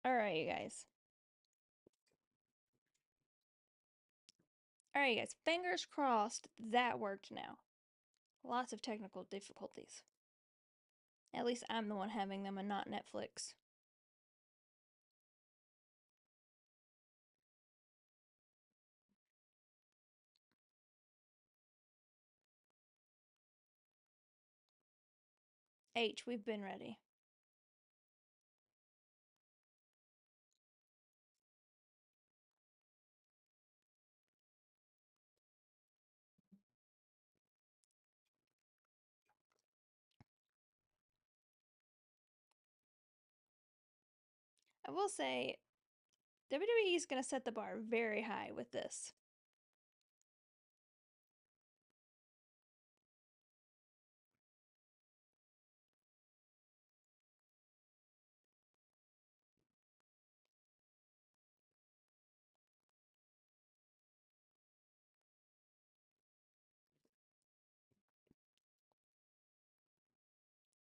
Alright, you guys. Alright, you guys. Fingers crossed that worked now. Lots of technical difficulties. At least I'm the one having them and not Netflix. H, we've been ready. I will say, WWE is going to set the bar very high with this.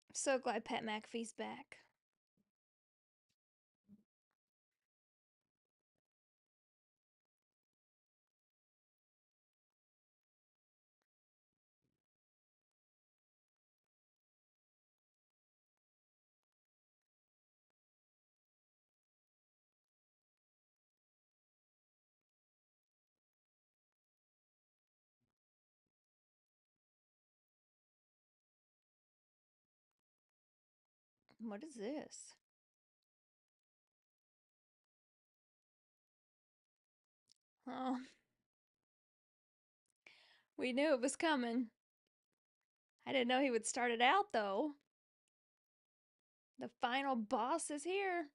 I'm so glad Pat McAfee's back. What is this? Oh, we knew it was coming. I didn't know he would start it out, though. The final boss is here.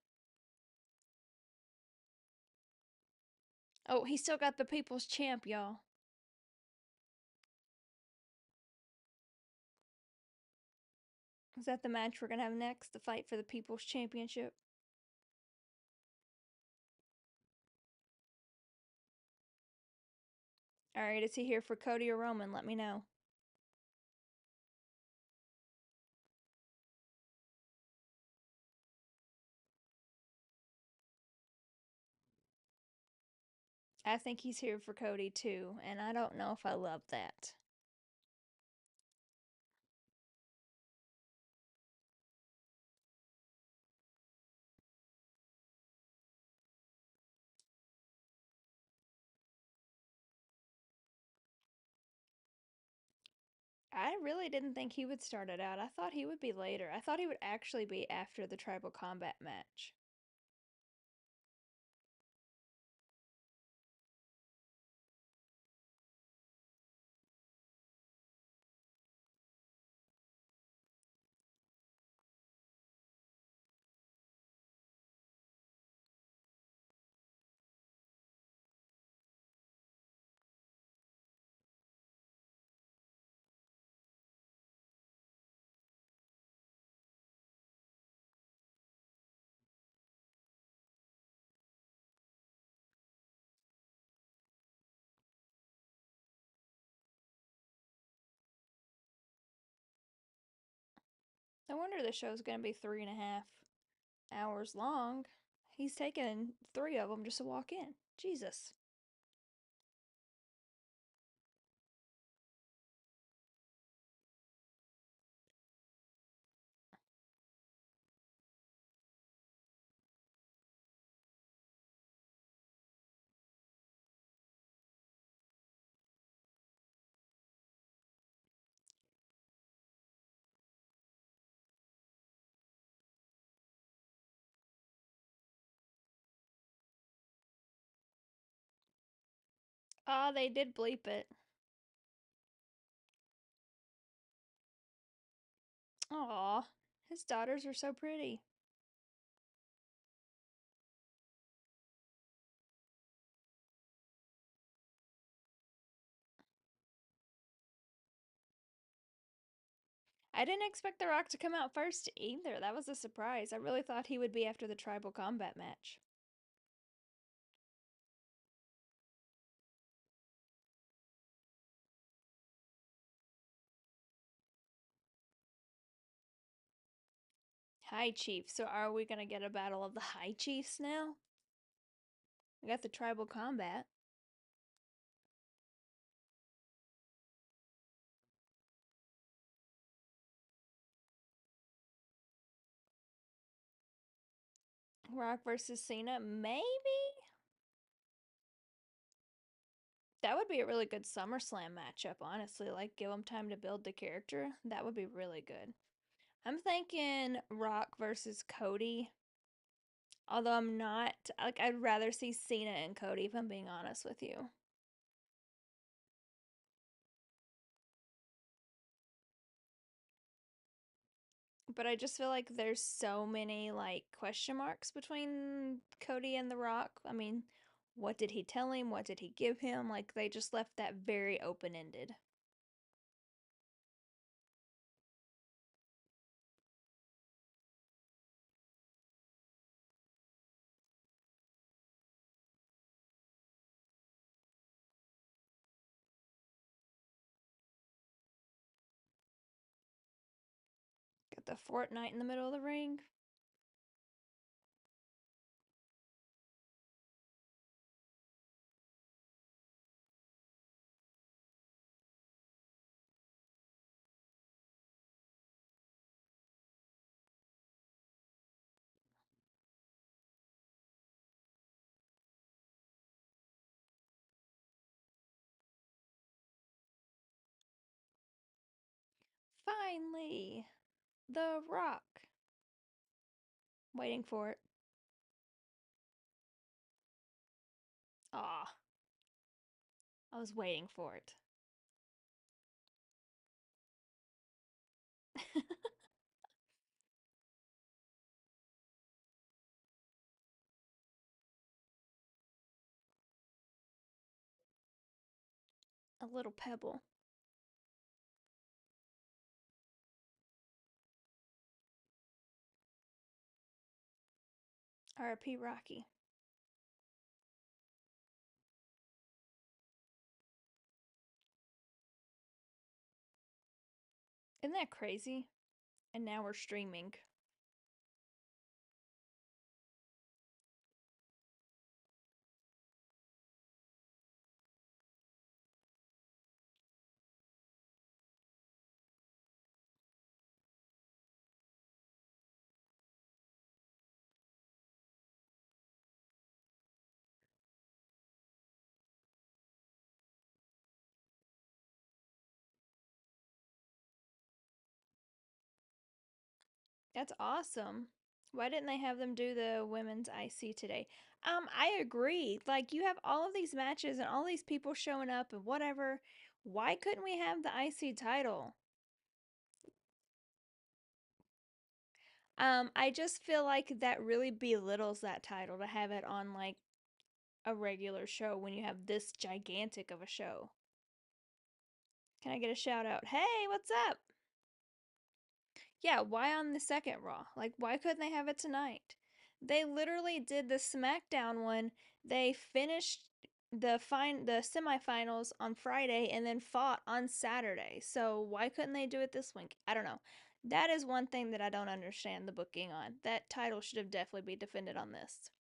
Oh, he still got the People's Champ, y'all. Is that the match we're going to have next? The fight for the People's Championship? Alright, is he here for Cody or Roman? Let me know. I think he's here for Cody too, and I don't know if I love that. I really didn't think he would start it out. I thought he would be later. I thought he would actually be after the tribal combat match. No wonder the show's gonna be 3.5 hours long. He's taken 3 of them just to walk in. Jesus. Ah, they did bleep it. Aw, his daughters are so pretty. I didn't expect The Rock to come out first either. That was a surprise. I really thought he would be after the tribal combat match. High Chief. So are we gonna get a battle of the High Chiefs now? We got the tribal combat. Rock versus Cena, maybe? That would be a really good SummerSlam matchup, honestly. Like, give them time to build the character. That would be really good. I'm thinking Rock versus Cody. Although I'm not, like, I'd rather see Cena and Cody, if I'm being honest with you. But I just feel like there's so many, like, question marks between Cody and The Rock. I mean, what did he tell him? What did he give him? Like, they just left that very open ended. Got the Fortnite in the middle of the ring. Finally, The Rock. Waiting for it. Aw, I was waiting for it. A little pebble. R.I.P. Rocky. Isn't that crazy? And now we're streaming. That's awesome. Why didn't they have them do the women's IC today? I agree. Like, you have all of these matches and all these people showing up and whatever. Why couldn't we have the IC title? I just feel like that really belittles that title to have it on like a regular show when you have this gigantic of a show. Can I get a shout out? Hey, what's up? Yeah, why on the second Raw? Like, why couldn't they have it tonight? They literally did the SmackDown one. They finished the semifinals on Friday and then fought on Saturday. So why couldn't they do it this week? I don't know. That is one thing that I don't understand the booking on. That title should have definitely been defended on this.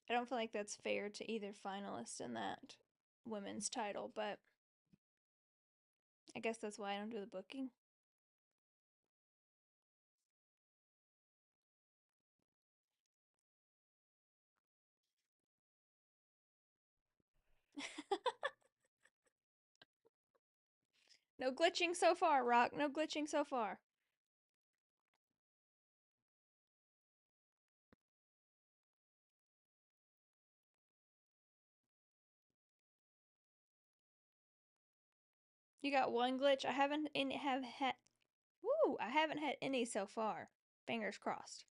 I don't feel like that's fair to either finalist in that women's title, but I guess that's why I don't do the booking. No glitching so far, Rock. No glitching so far. You got one glitch. I haven't any have had. Woo! I haven't had any so far. Fingers crossed.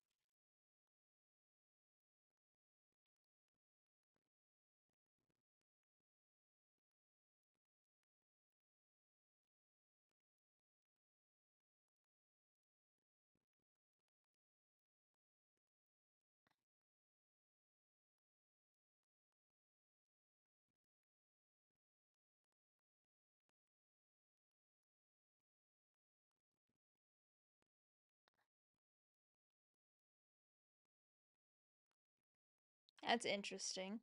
That's interesting.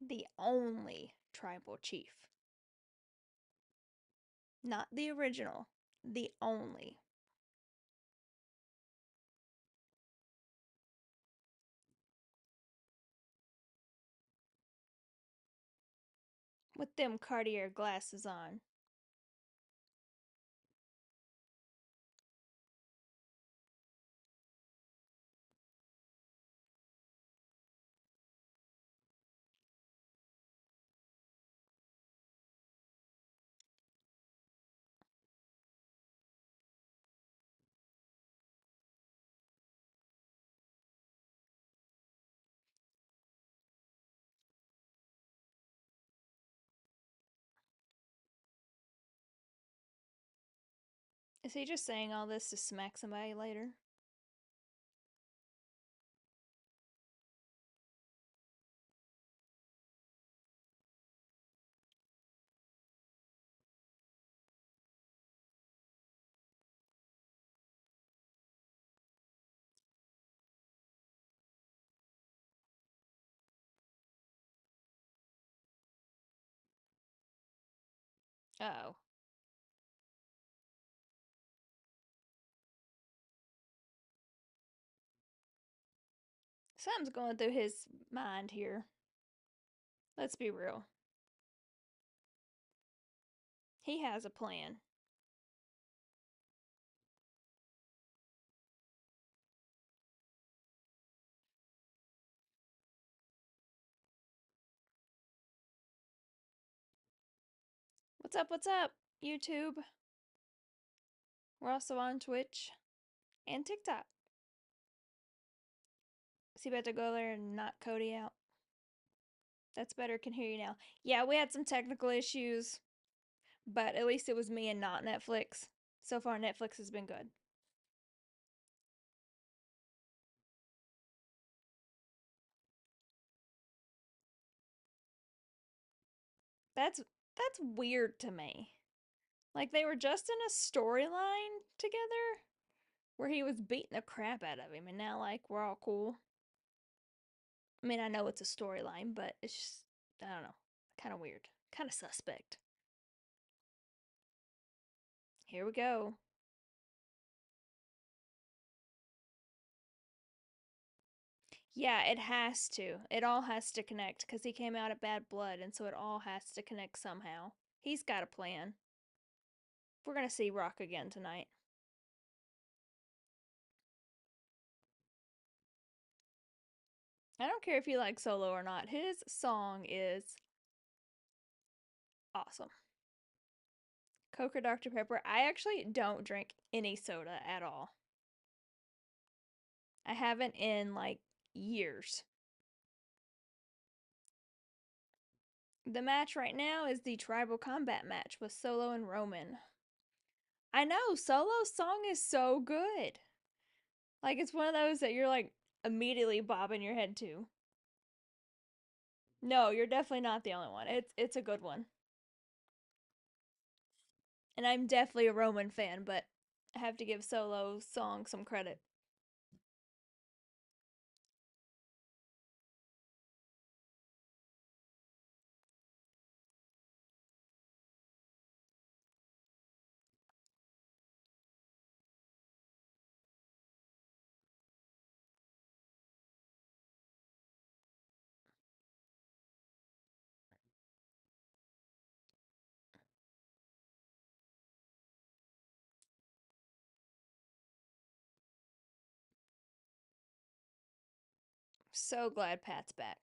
The only tribal chief. Not the original. The only. With them Cartier glasses on. Is he just saying all this to smack somebody later? Oh. Something's going through his mind here. Let's be real. He has a plan. What's up, YouTube? We're also on Twitch and TikTok. Is he about to go there and knock Cody out? That's better, can hear you now. Yeah, we had some technical issues, but at least it was me and not Netflix. So far, Netflix has been good. That's weird to me. Like they were just in a storyline together where he was beating the crap out of him, and now like we're all cool. I mean, I know it's a storyline, but it's just I don't know, kind of weird, kind of suspect. Here we go. Yeah, it has to. It all has to connect because he came out of bad blood, and so it all has to connect somehow. He's got a plan. We're gonna see Rock again tonight. I don't care if you like Solo or not. His song is awesome. Coke or Dr. Pepper. I actually don't drink any soda at all. I haven't in like years. The match right now is the tribal combat match with Solo and Roman. I know, Solo's song is so good. Like it's one of those that you're like immediately bobbing your head to. No, you're definitely not the only one. It's a good one. And I'm definitely a Roman fan, but I have to give Solo's song some credit. So glad Pat's back.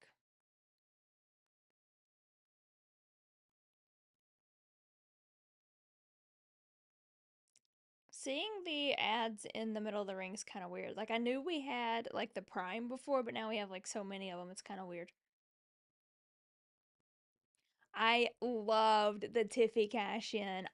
Seeing the ads in the middle of the ring is kind of weird. Like I knew we had like the Prime before, but now we have like so many of them. It's kind of weird. I loved the Tiffy cash in.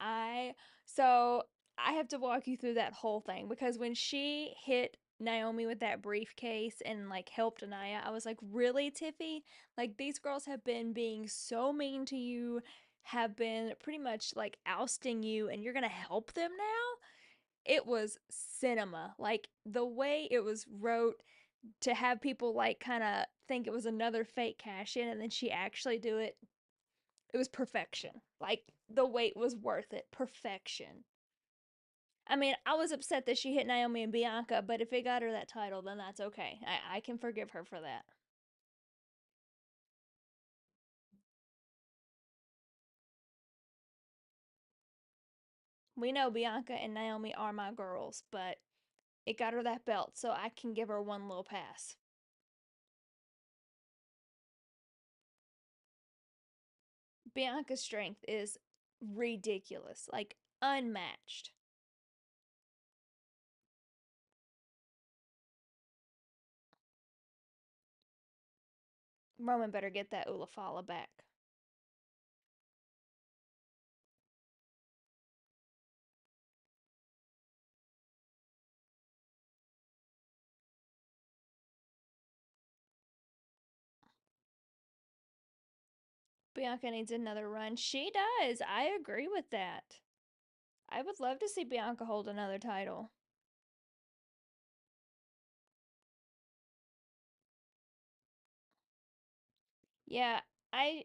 So I have to walk you through that whole thing because when she hit Naomi with that briefcase and like helped Anaya, I was like, really, Tiffy? Like these girls have been being so mean to you, have been pretty much like ousting you, and you're gonna help them now? It was cinema. Like the way it was wrote to have people like kind of think it was another fake cash in and then she actually do it. It was perfection. Like the wait was worth it. Perfection. I mean, I was upset that she hit Naomi and Bianca, but if it got her that title, then that's okay. I can forgive her for that. We know Bianca and Naomi are my girls, but it got her that belt, so I can give her one little pass. Bianca's strength is ridiculous, like unmatched. Roman better get that Ulafala back. Bianca needs another run. She does. I agree with that. I would love to see Bianca hold another title. Yeah, I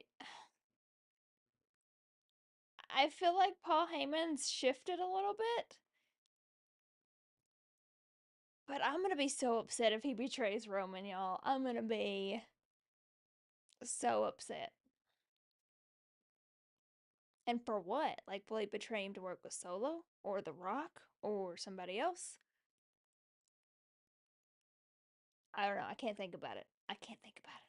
I feel like Paul Heyman's shifted a little bit, but I'm gonna be so upset if he betrays Roman, y'all. I'm gonna be so upset. And for what? Like, will he betray him to work with Solo or The Rock or somebody else? I don't know. I can't think about it. I can't think about it.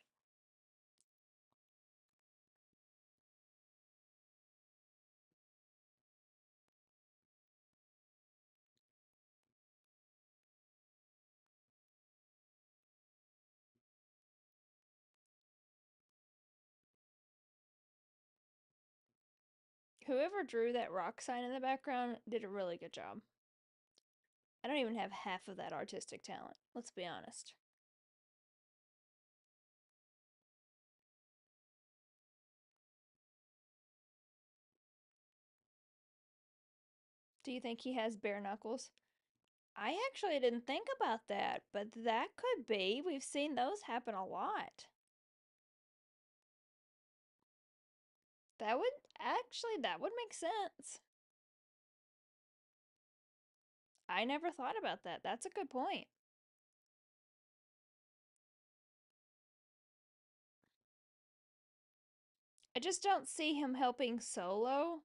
Whoever drew that rock sign in the background did a really good job. I don't even have half of that artistic talent. Let's be honest. Do you think he has bare knuckles? I actually didn't think about that, but that could be. We've seen those happen a lot. That would make sense. I never thought about that. That's a good point. I just don't see him helping Solo,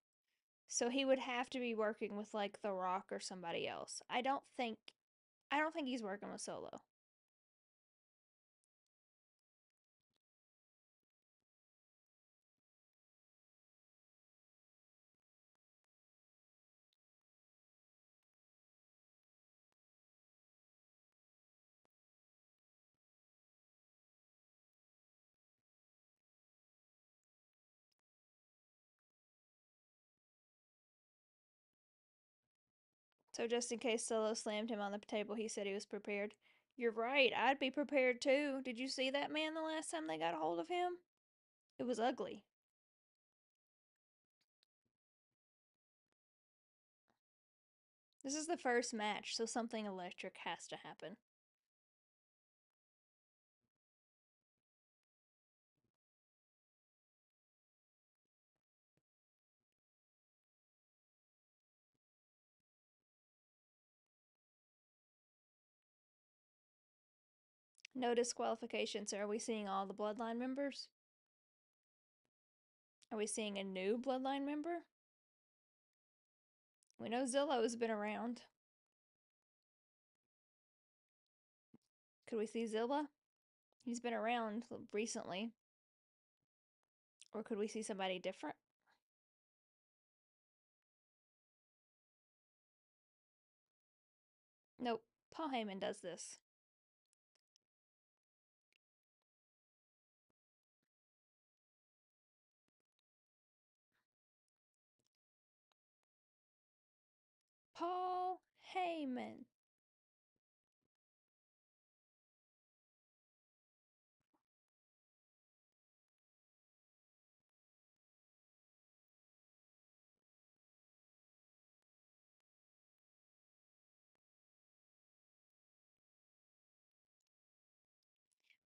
so he would have to be working with like The Rock or somebody else. I don't think he's working with Solo. So just in case Solo slammed him on the table, he said he was prepared. You're right. I'd be prepared too. Did you see that man the last time they got a hold of him? It was ugly. This is the first match, so something electric has to happen. No disqualification. So are we seeing all the Bloodline members? Are we seeing a new Bloodline member? We know Zillow's been around. Could we see Zilla? He's been around recently. Or could we see somebody different? Nope. Paul Heyman does this. Paul Heyman.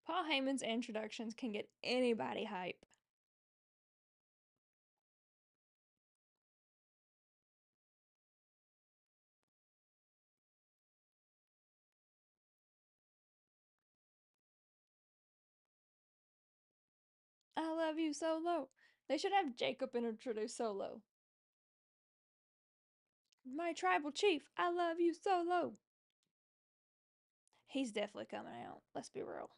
Paul Heyman's introductions can get anybody hype. I love you, Solo. They should have Jacob introduce Solo. My tribal chief, I love you, Solo. He's definitely coming out. Let's be real.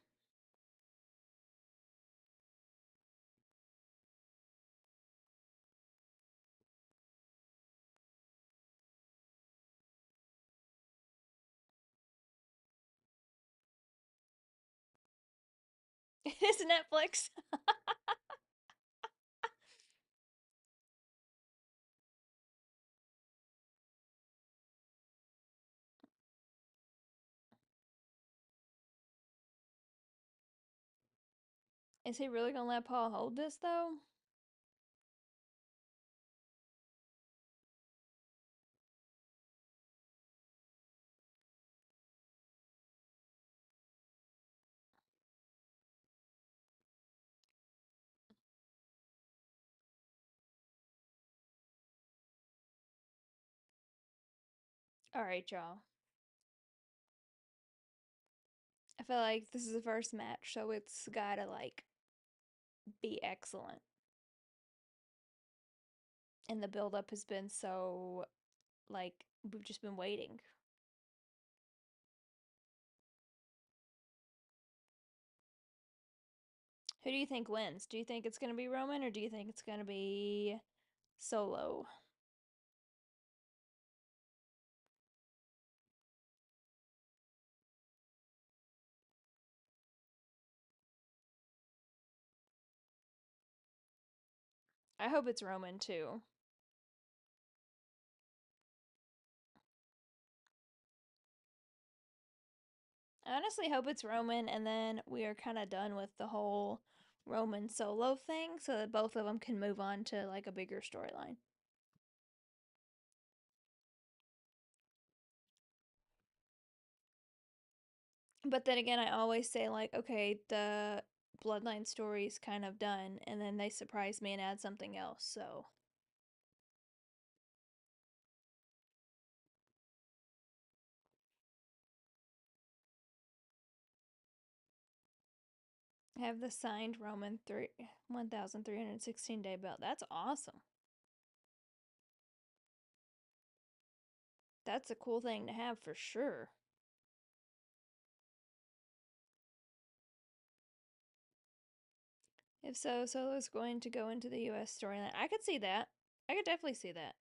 It is Netflix. Is he really gonna let Paul hold this though? Alright, y'all. I feel like this is the first match, so it's gotta like be excellent. And the build up has been so like we've just been waiting. Who do you think wins? Do you think it's gonna be Roman or do you think it's gonna be Solo? I hope it's Roman too. I honestly hope it's Roman and then we are kind of done with the whole Roman Solo thing so that both of them can move on to like a bigger storyline. But then again, I always say, like, okay, the Bloodline story's kind of done, and then they surprise me and add something else. So I have the signed Roman 1316 day belt. That's awesome. That's a cool thing to have for sure. If so, Solo's going to go into the US storyline. I could see that. I could definitely see that.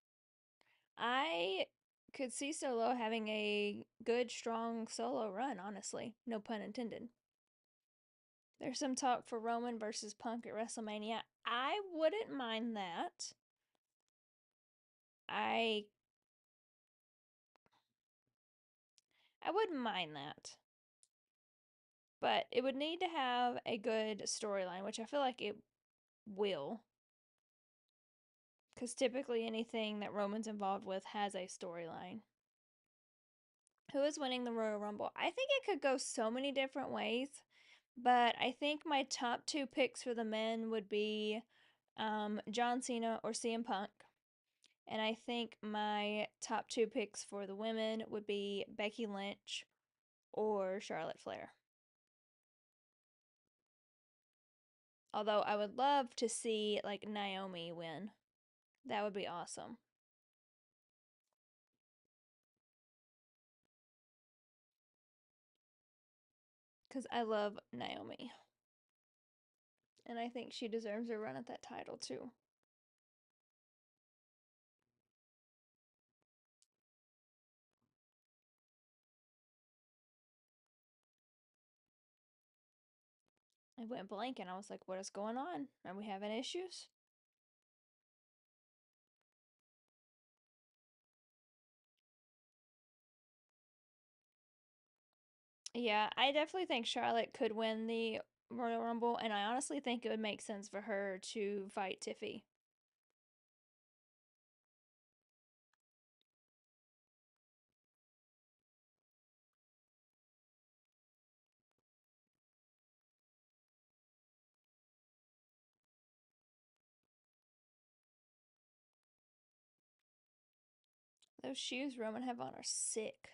I could see Solo having a good, strong solo run, honestly. No pun intended. There's some talk for Roman versus Punk at WrestleMania. I wouldn't mind that. I I wouldn't mind that. But it would need to have a good storyline, which I feel like it will. Because typically anything that Roman's involved with has a storyline. Who is winning the Royal Rumble? I think it could go so many different ways, but I think my top two picks for the men would be John Cena or CM Punk. And I think my top two picks for the women would be Becky Lynch or Charlotte Flair. Although I would love to see like Naomi win. That would be awesome. Because I love Naomi. And I think she deserves a run at that title too. I went blank and I was like, what is going on? Are we having issues? Yeah, I definitely think Charlotte could win the Royal Rumble, and I honestly think it would make sense for her to fight Tiffy. Those shoes Roman have on are sick.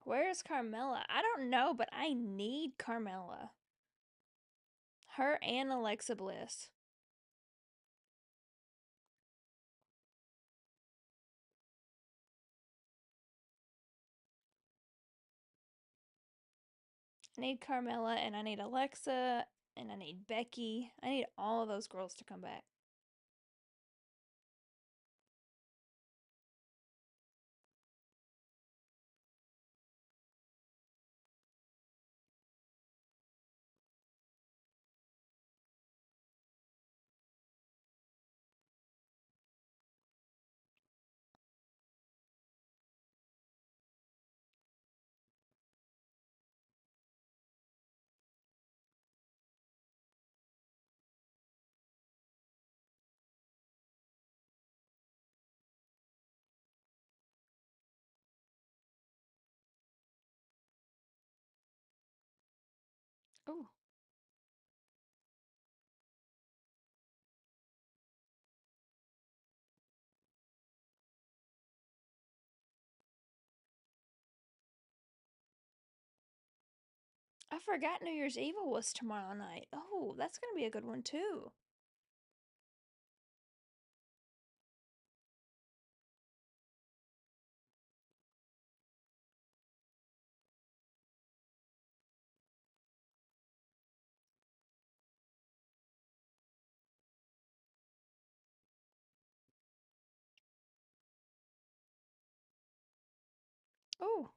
Where is Carmella? I don't know, but I need Carmella. Her and Alexa Bliss. I need Carmella and I need Alexa and I need Becky. I need all of those girls to come back. Oh, I forgot New Year's Evil was tomorrow night. Oh, that's going to be a good one too. Oh,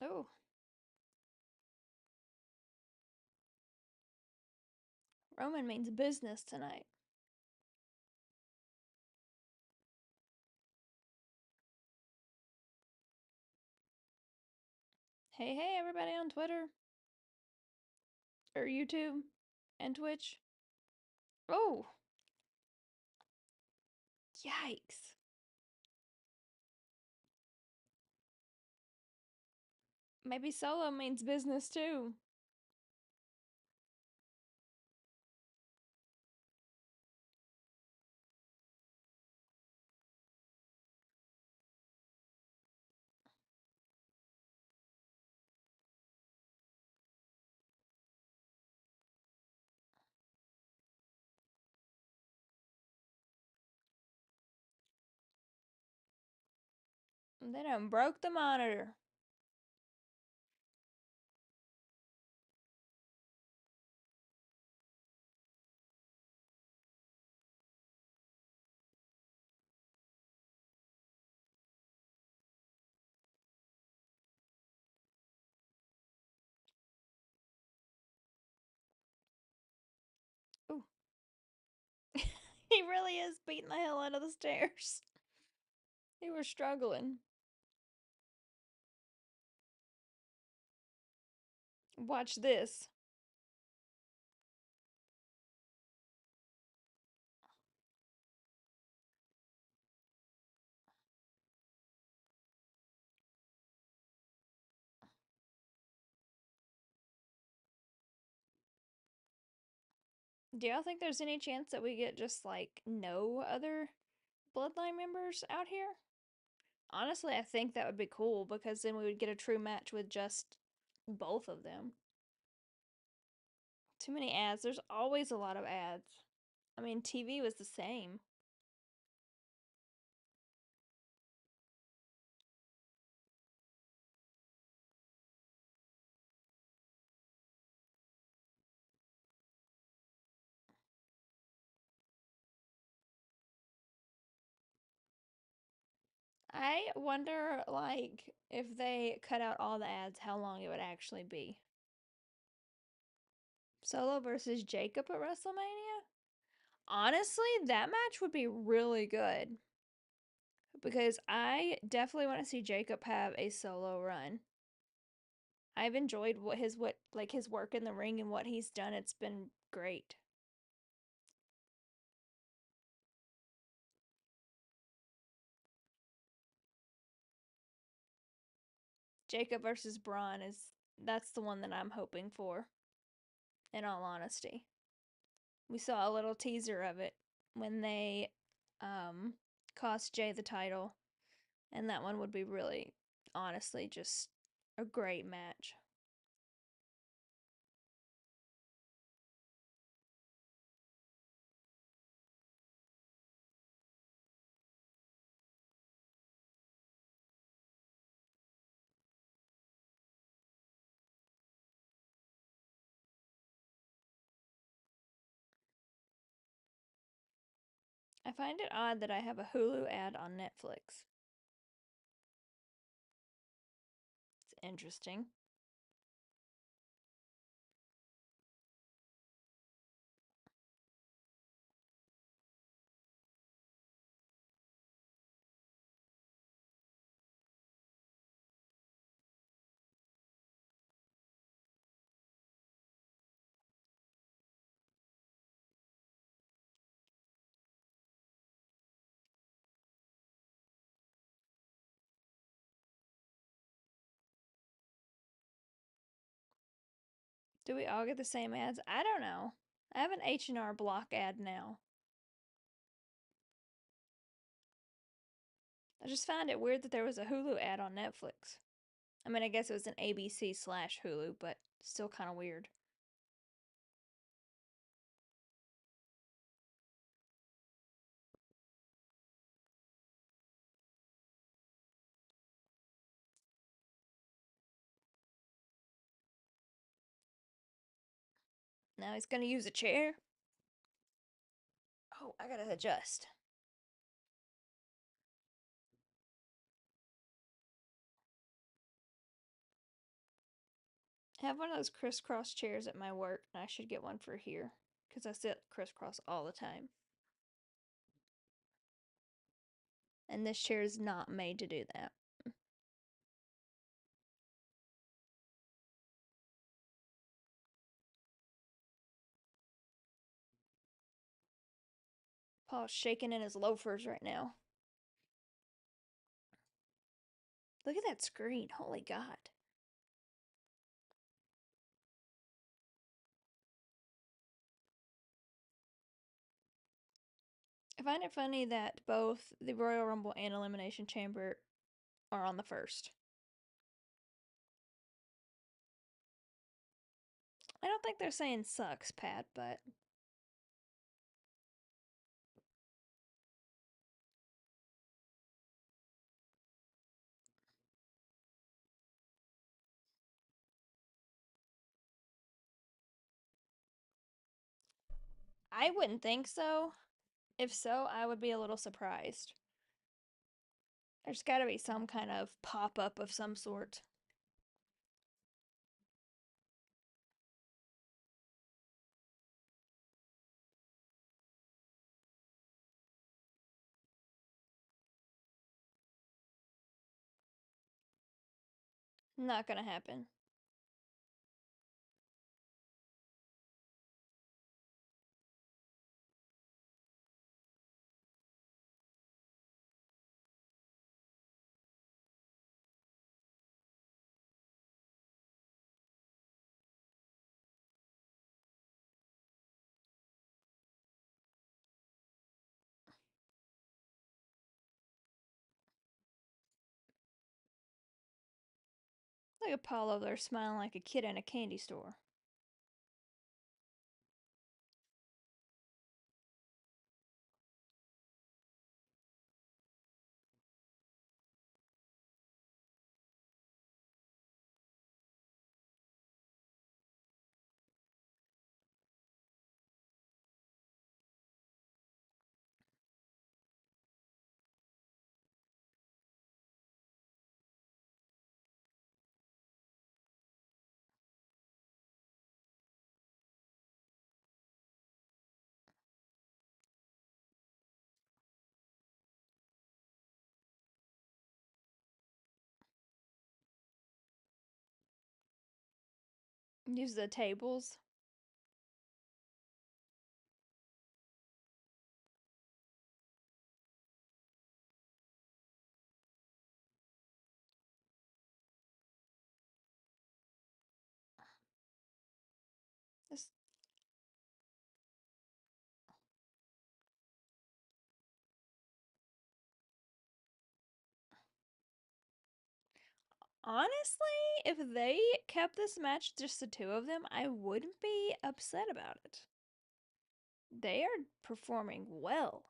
oh. Roman means business tonight. Hey, hey, everybody on Twitter or YouTube and Twitch. Oh, yikes. Maybe solo means business too. They done broke the monitor. Ooh. He really is beating the hell out of the stairs. They were struggling. Watch this. Do y'all think there's any chance that we get just like no other bloodline members out here? Honestly, I think that would be cool because then we would get a true match with just both of them. Too many ads. There's always a lot of ads. I mean, TV was the same. I wonder, like, if they cut out all the ads, how long it would actually be. Solo versus Jacob at WrestleMania? Honestly, that match would be really good because I definitely want to see Jacob have a solo run. I've enjoyed what his work in the ring and what he's done. It's been great. Jacob versus Braun is that's the one that I'm hoping for, in all honesty. We saw a little teaser of it when they um cost Jay the title, and that one would be really honestly just a great match. I find it odd that I have a Hulu ad on Netflix. It's interesting. Do we all get the same ads? I don't know. I have an H&R Block ad now. I just found it weird that there was a Hulu ad on Netflix. I mean, I guess it was an ABC slash Hulu, but still kind of weird. Now he's gonna use a chair. Oh, I gotta adjust. I have one of those crisscross chairs at my work, and I should get one for here because I sit crisscross all the time. And this chair is not made to do that. Paul's shaking in his loafers right now. Look at that screen. Holy God. I find it funny that both the Royal Rumble and Elimination Chamber are on the first. I don't think they're saying sucks, Pat, but I wouldn't think so. If so, I would be a little surprised. There's gotta be some kind of pop up of some sort. Not gonna happen. Look at Paul over there smiling like a kid in a candy store. Use the tables. This, honestly, if they kept this match just the two of them, I wouldn't be upset about it. They are performing well.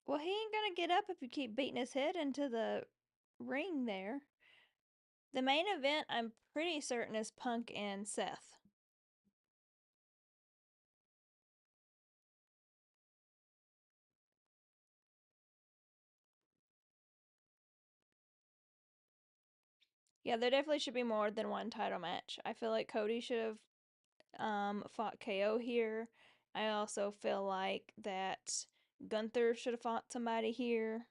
Well, he ain't gonna get up if you keep beating his head into the ring there. The main event, I'm pretty certain, is Punk and Seth. Yeah, there definitely should be more than one title match. I feel like Cody should have fought KO here. I also feel like that Gunther should have fought somebody here.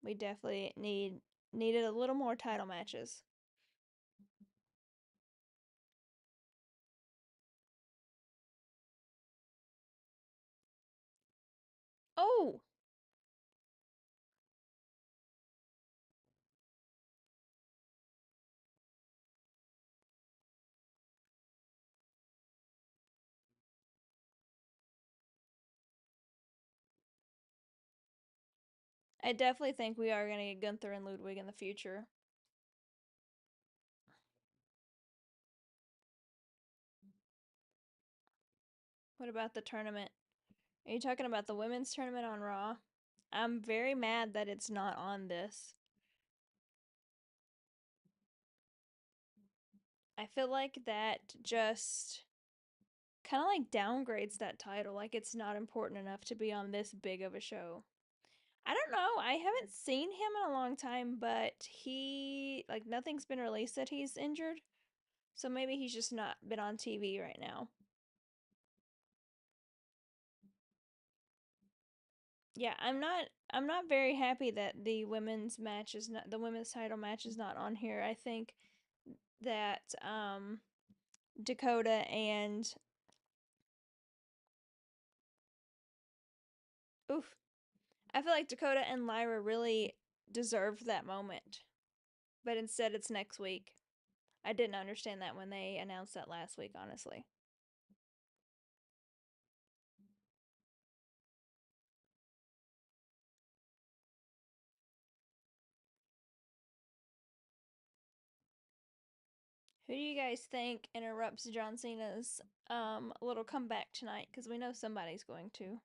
We definitely needed a little more title matches. Oh, I definitely think we are gonna get Gunther and Ludwig in the future. What about the tournament? Are you talking about the women's tournament on Raw? I'm very mad that it's not on this. I feel like that just kind of like downgrades that title. Like it's not important enough to be on this big of a show. I don't know. I haven't seen him in a long time, but he, like, nothing's been released that he's injured. So maybe he's just not been on TV right now. Yeah, I'm not very happy that the women's title match is not on here. I think that Dakota and oof, I feel like Dakota and Lyra really deserved that moment. But instead it's next week. I didn't understand that when they announced that last week, honestly. Who do you guys think interrupts John Cena's little comeback tonight? Because we know somebody's going to.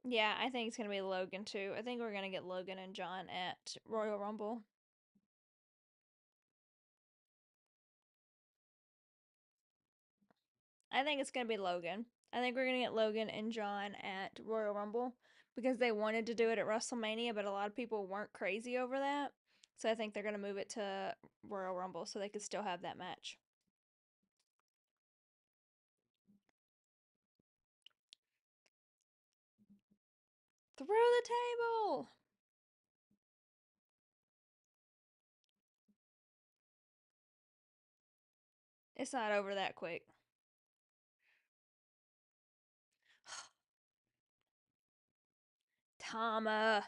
Yeah, I think it's gonna be Logan too. I think we're gonna get Logan and John at Royal Rumble. I think it's gonna be Logan. I think we're gonna get Logan and John at Royal Rumble because they wanted to do it at WrestleMania, but a lot of people weren't crazy over that. So I think they're gonna move it to Royal Rumble so they could still have that match. Through the table! It's not over that quick. Tama.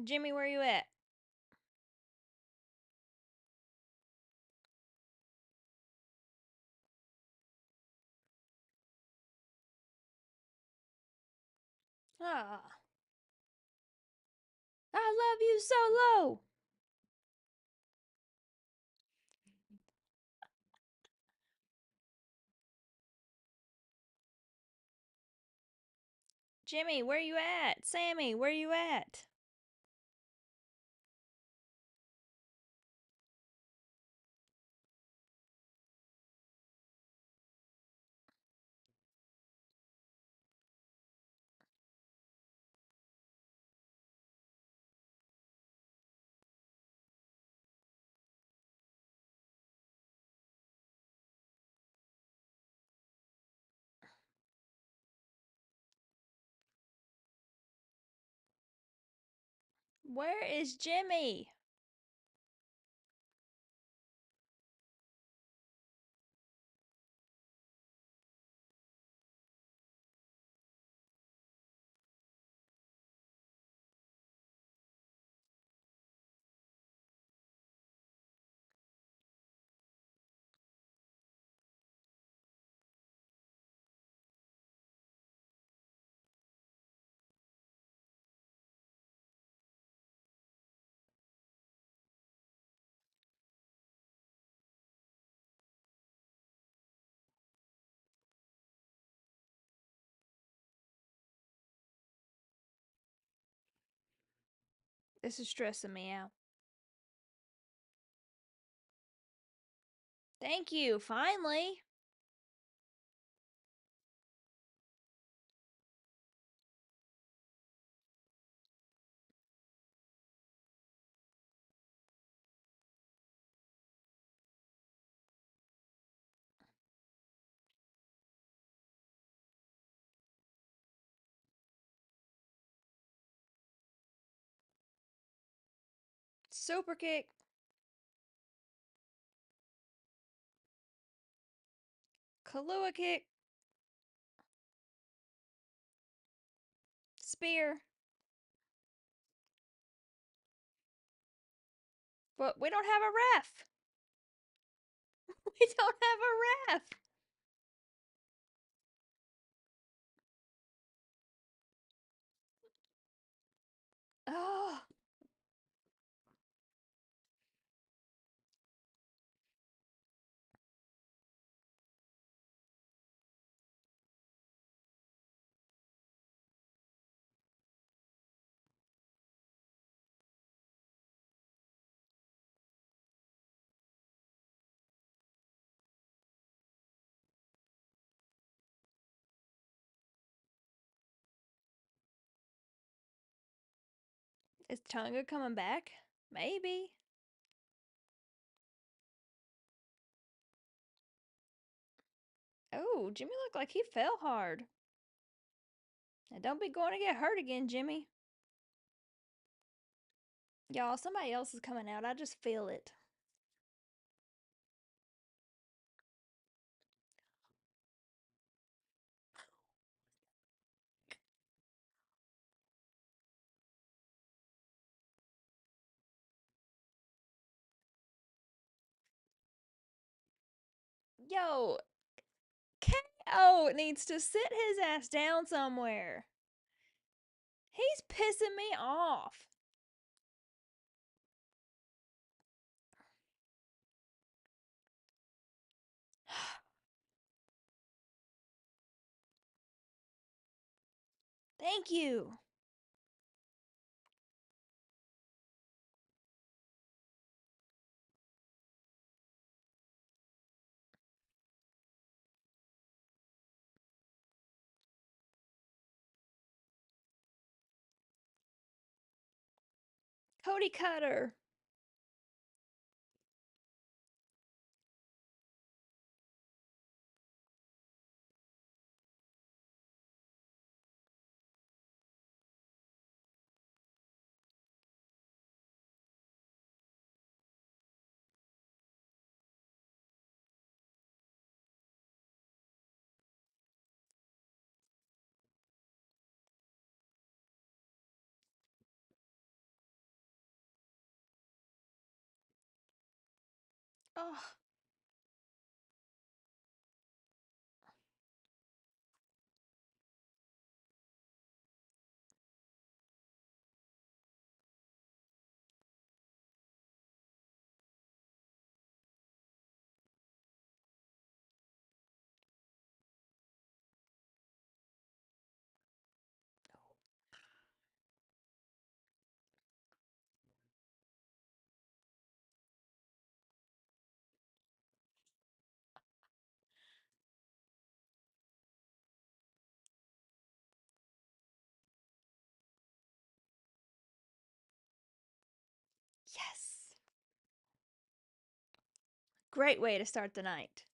Jimmy, where you at? Ah. I love you solo! Jimmy, where you at? Sammy, where you at? Where is Jimmy? This is stressing me out. Thank you, finally. Super kick. Kalua kick. Spear. But we don't have a ref. We don't have a ref. Oh, is Tonga coming back? Maybe. Oh, Jimmy looked like he fell hard. Now don't be going to get hurt again, Jimmy. Y'all, somebody else is coming out. I just feel it. Yo, KO needs to sit his ass down somewhere. He's pissing me off. Thank you. Cody Cutter. Oh, yes. Great way to start the night.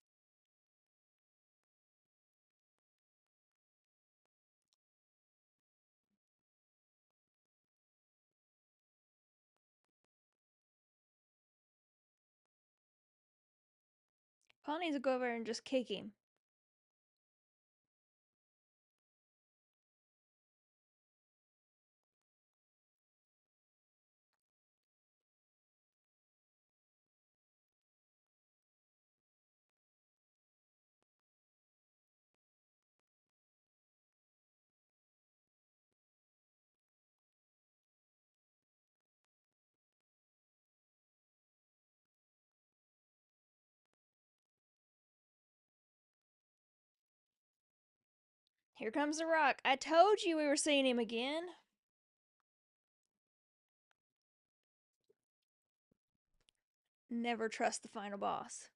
Paul needs to go over and just kick him. Here comes The Rock. I told you we were seeing him again. Never trust the final boss.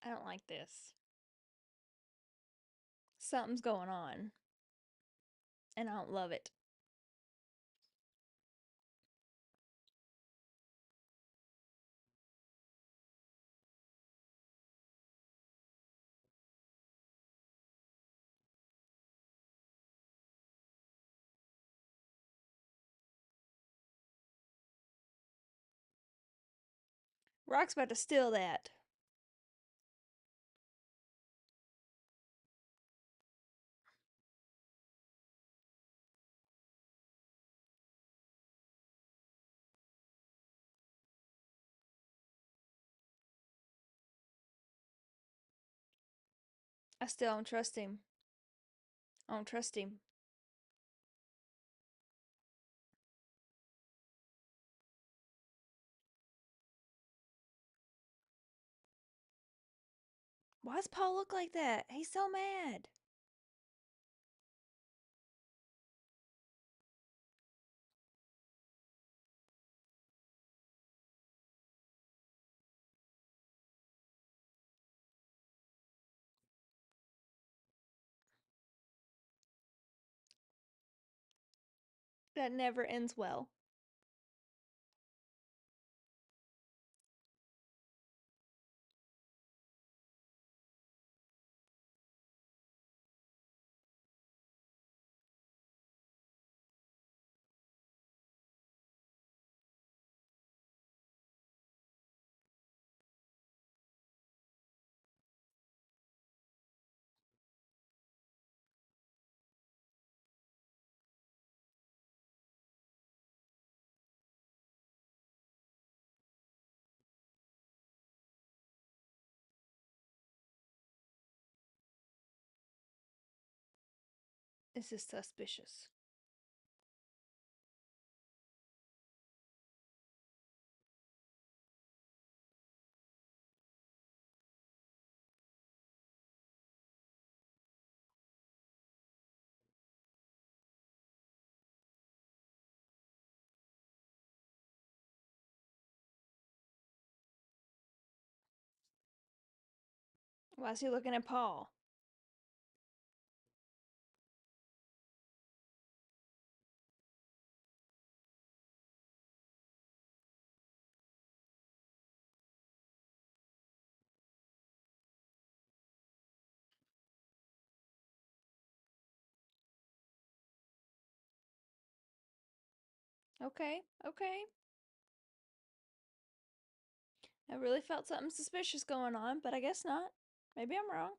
I don't like this. Something's going on, and I don't love it. Rock's about to steal that. I still don't trust him. I don't trust him. Why does Paul look like that? He's so mad. That never ends well. This is suspicious. Why is he looking at Paul? Okay, okay. I really felt something suspicious going on, but I guess not. Maybe I'm wrong.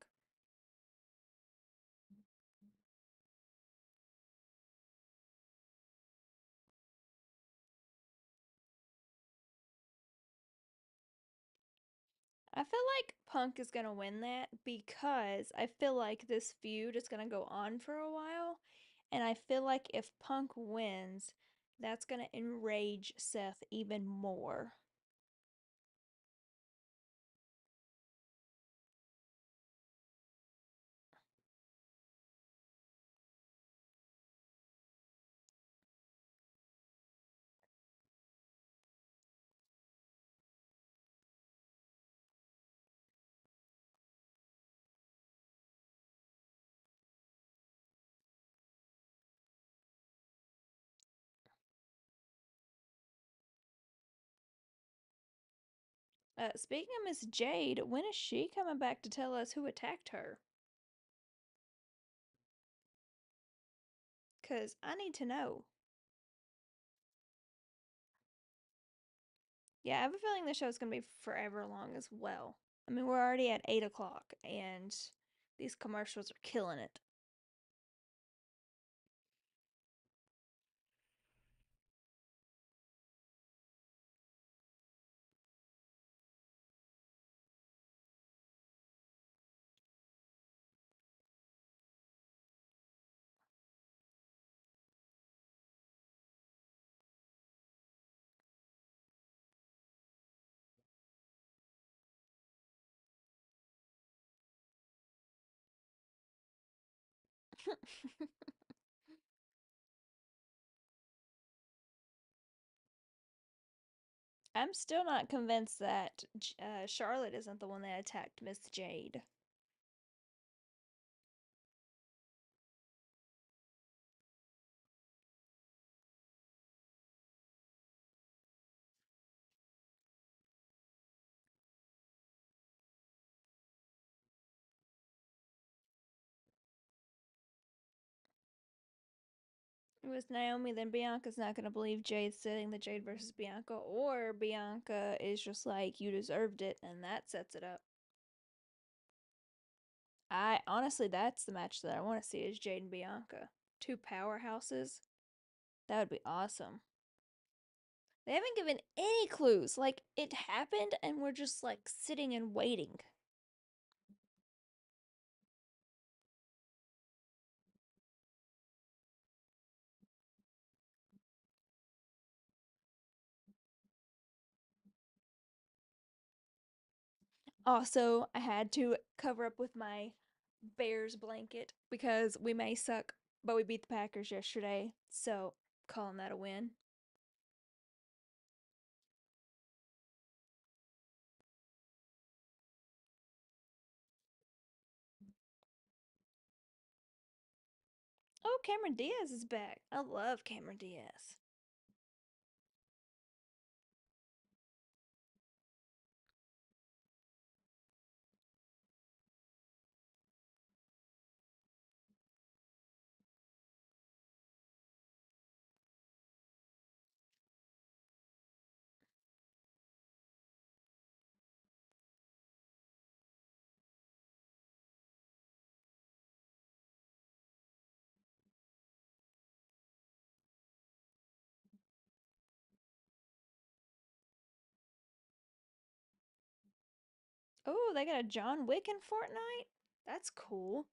I feel like Punk is going to win that because I feel like this feud is going to go on for a while. And I feel like if Punk wins, that's going to enrage Seth even more. Speaking of Miss Jade, when is she coming back to tell us who attacked her? Because I need to know. Yeah, I have a feeling the show's going to be forever long as well. I mean, we're already at 8 o'clock, and these commercials are killing it. I'm still not convinced that Charlotte isn't the one that attacked Miss Jade. It was Naomi, then Bianca's not going to believe Jade's saying the Jade versus Bianca, or Bianca is just like, you deserved it, and that sets it up. I honestly, that's the match that I want to see is Jade and Bianca. Two powerhouses. That would be awesome. They haven't given any clues. Like, it happened, and we're just like sitting and waiting. Also, I had to cover up with my Bears blanket because we may suck, but we beat the Packers yesterday, so calling that a win. Oh, Cameron Diaz is back. I love Cameron Diaz. Oh, they got a John Wick in Fortnite? That's cool.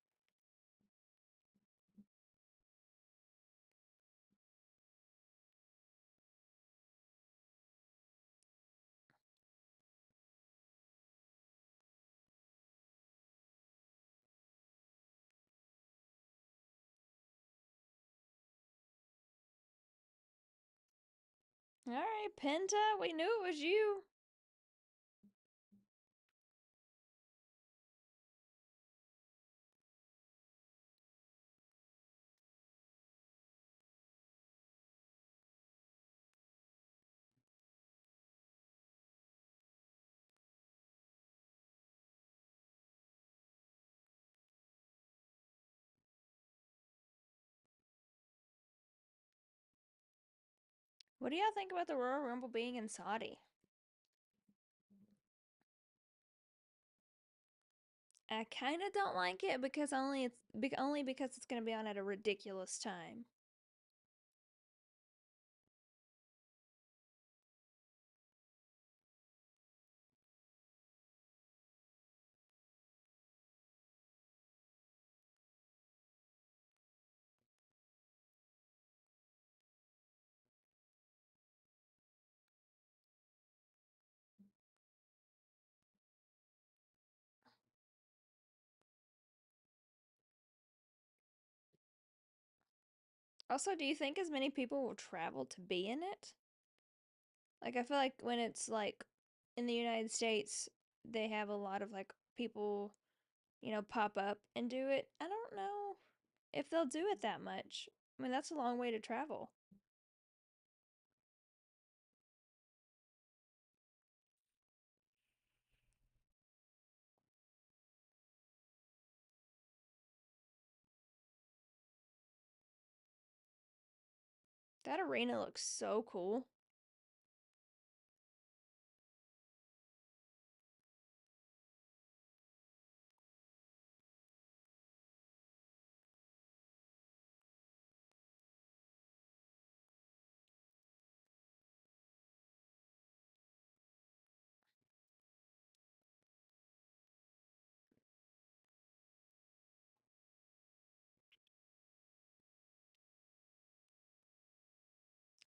All right, Penta, we knew it was you. What do y'all think about the Royal Rumble being in Saudi? I kind of don't like it because only because it's going to be on at a ridiculous time. Also, do you think as many people will travel to be in it? Like I feel like when it's like in the United States, they have a lot of like people, pop up and do it. I don't know if they'll do it that much. I mean, that's a long way to travel. That arena looks so cool.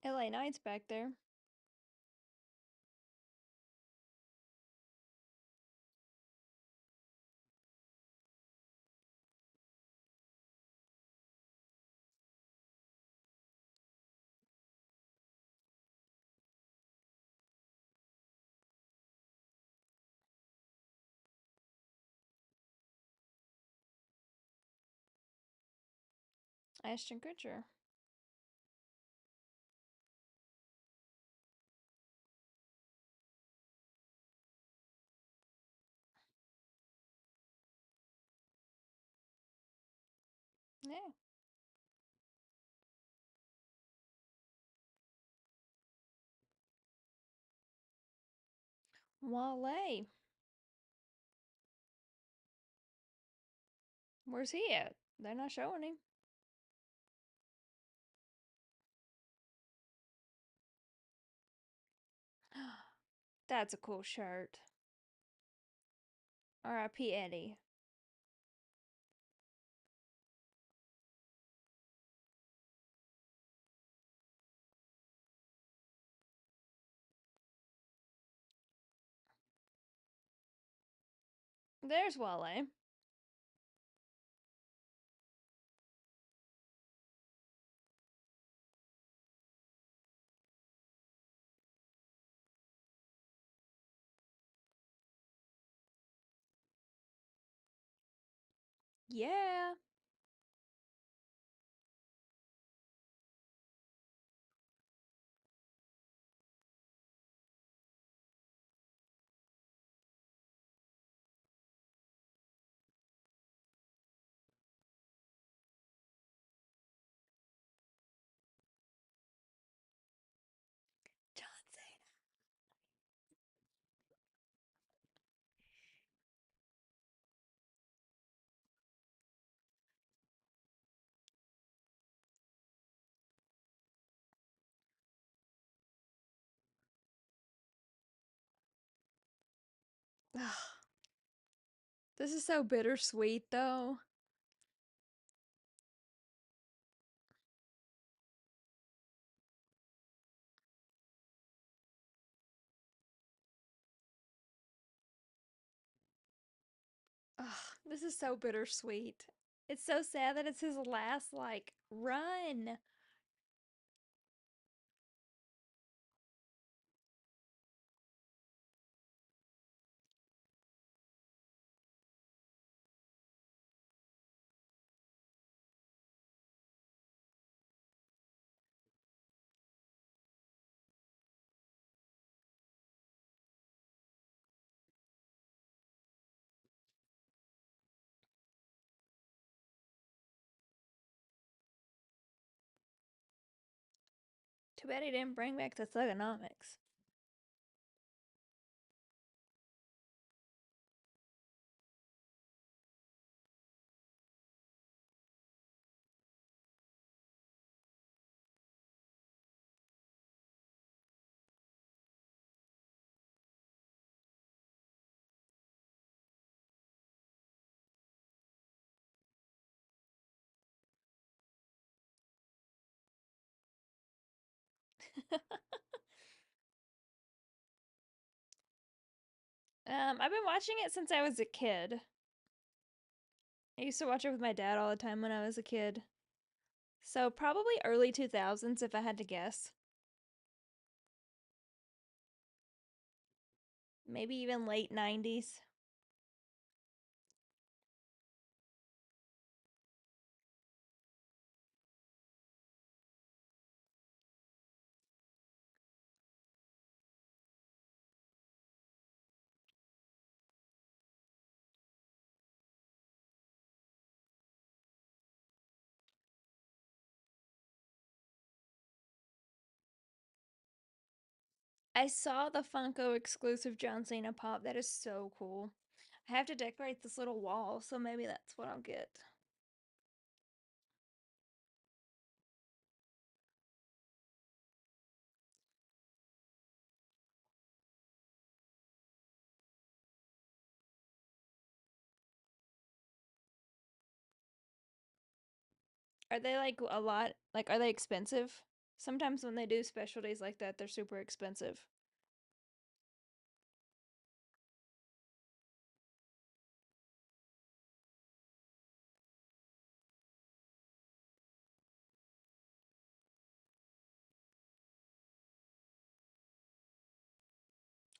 LA Knight's back there. Ashton Kutcher. Yeah. Wale. Where's he at? They're not showing him. That's a cool shirt. R.I.P. Eddie. There's Wale. Yeah. John Cena. This is so bittersweet, though. This is so bittersweet. It's so sad that it's his last, like, run. Too bad he didn't bring back the thugonomics. I've been watching it since I was a kid. I used to watch it with my dad all the time when I was a kid. So probably early 2000s if I had to guess. Maybe even late 90s. I saw the Funko exclusive John Cena pop. That is so cool. I have to decorate this little wall, so maybe that's what I'll get. Are they like a lot? Like, are they expensive? Sometimes when they do specialties like that, they're super expensive.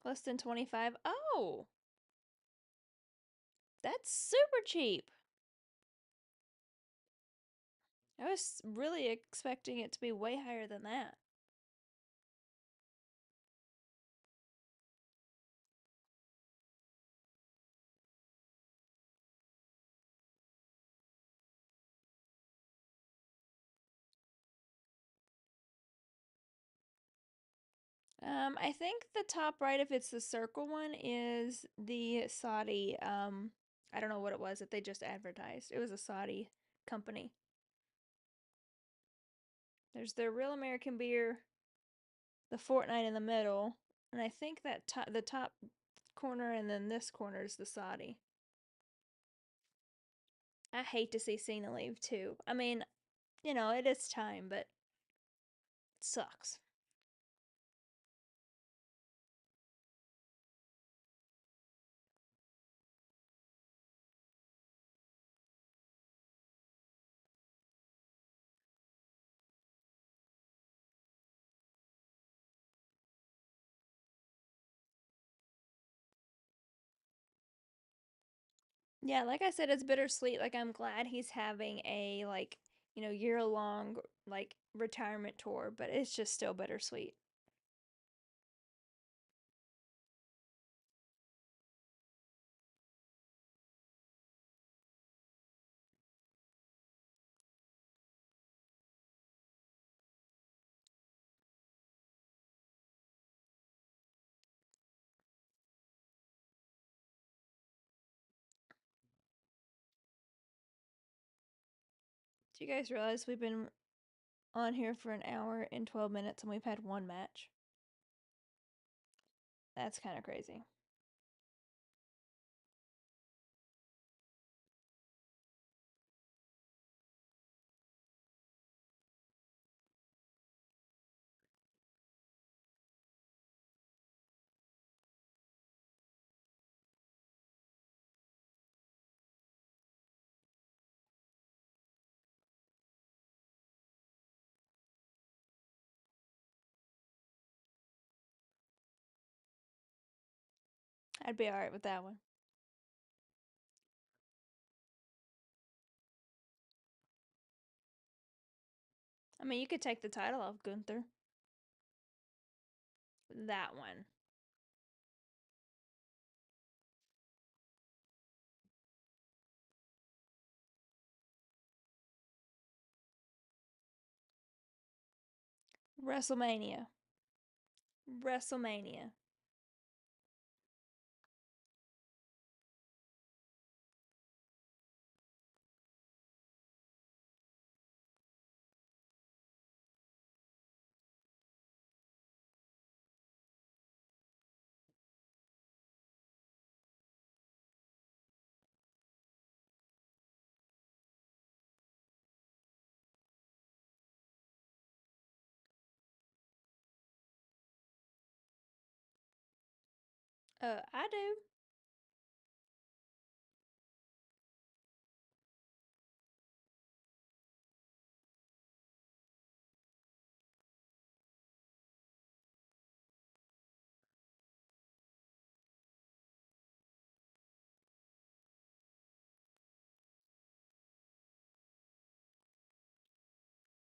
Less than 25. Oh, that's super cheap. I was really expecting it to be way higher than that. I think the top right, if it's the circle one, is the Saudi. I don't know what it was that they just advertised. It was a Saudi company. There's their real American beer, the Fortnite in the middle, and I think that the top corner and then this corner is the Saudi. I hate to see Cena leave too. I mean, it is time, but it sucks. Yeah, like I said, it's bittersweet. Like I'm glad he's having a year long like retirement tour, but it's just still bittersweet. Do you guys realize we've been on here for an hour and 12 minutes and we've had one match? That's kind of crazy. I'd be alright with that one. I mean, you could take the title off Gunther. That one. WrestleMania. WrestleMania. I do.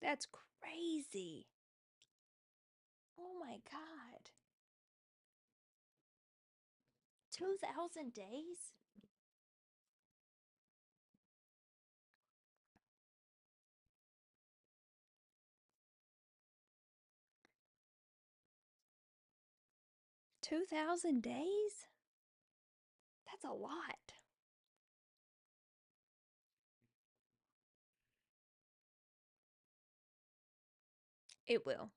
'That's crazy. Oh my god. 2,000 days? 2,000 days? That's a lot. It will.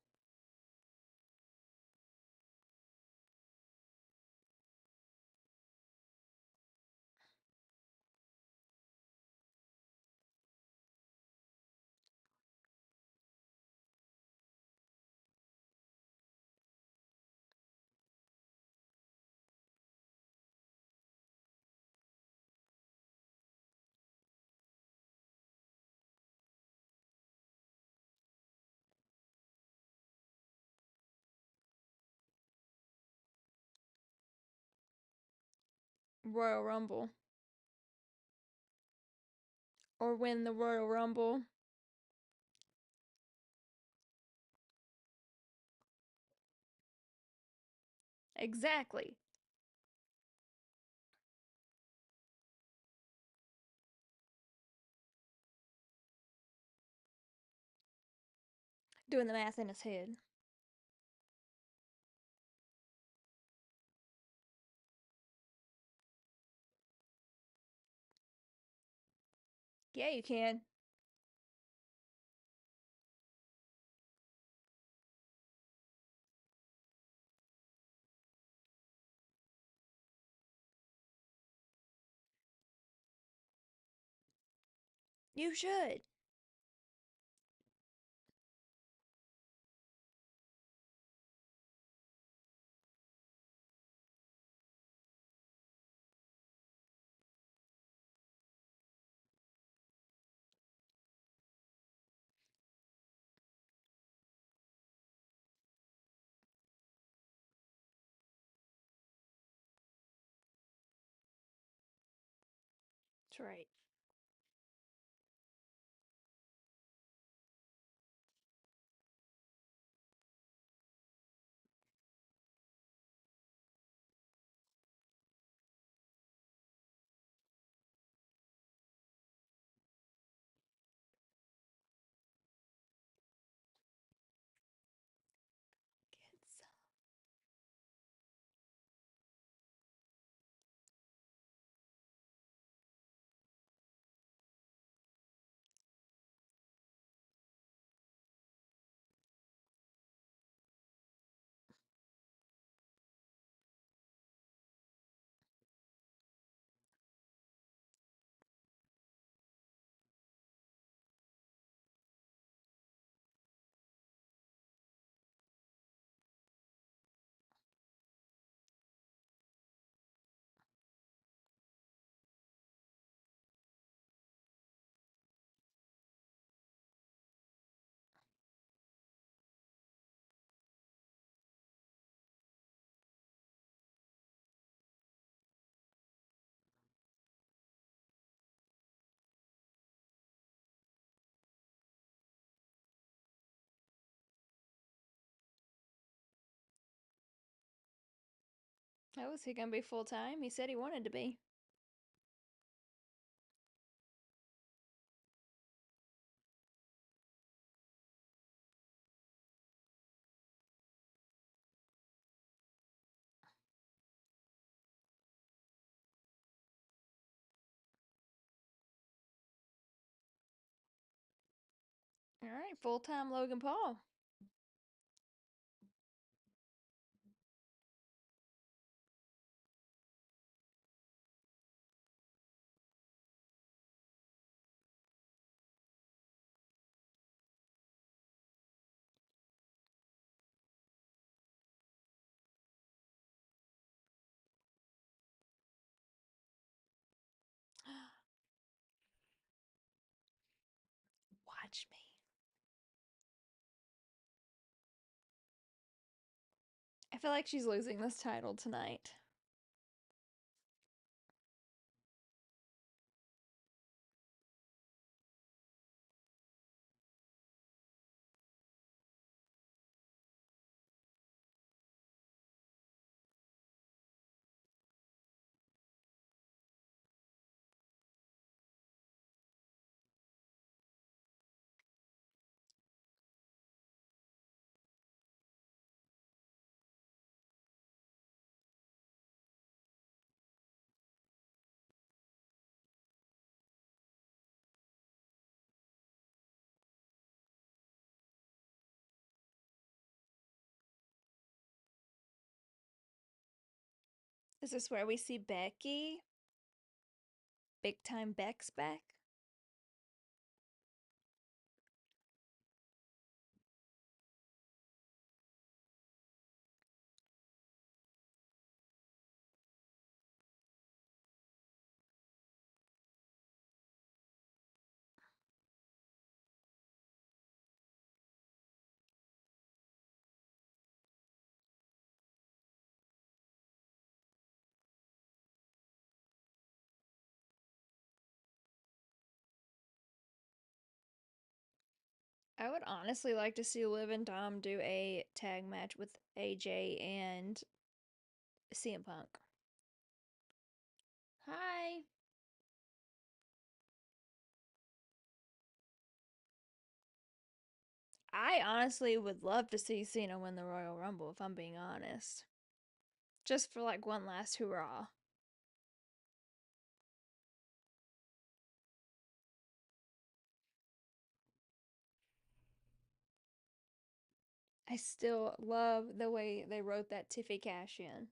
Royal Rumble. Or win the Royal Rumble. Exactly. Doing the math in his head. Yeah, you can. You should. That's right. Get some. Oh, is he gonna be full time? He said he wanted to be. All right, full time Logan Paul. Watch me. I feel like she's losing this title tonight. Is this where we see Becky? Big time Beck's back? I would honestly like to see Liv and Dom do a tag match with AJ and CM Punk. Hi. I honestly would love to see Cena win the Royal Rumble, if I'm being honest. Just for like one last hurrah. I still love the way they wrote that Tiffy cash in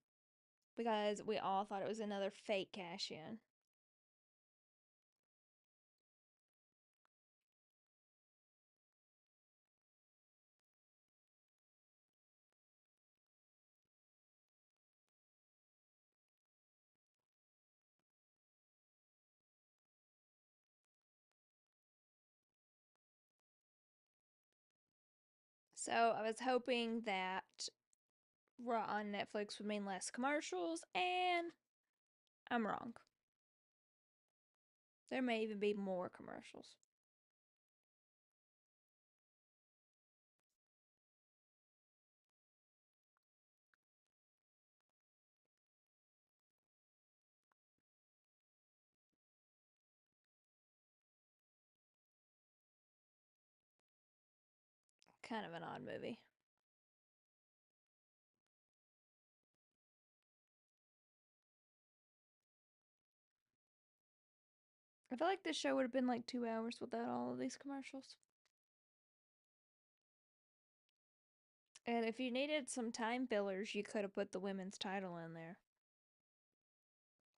because we all thought it was another fake cash in. So I was hoping that Raw on Netflix would mean less commercials, and I'm wrong. There may even be more commercials. Kind of an odd movie. I feel like this show would have been like 2 hours without all of these commercials. And if you needed some time fillers, you could have put the women's title in there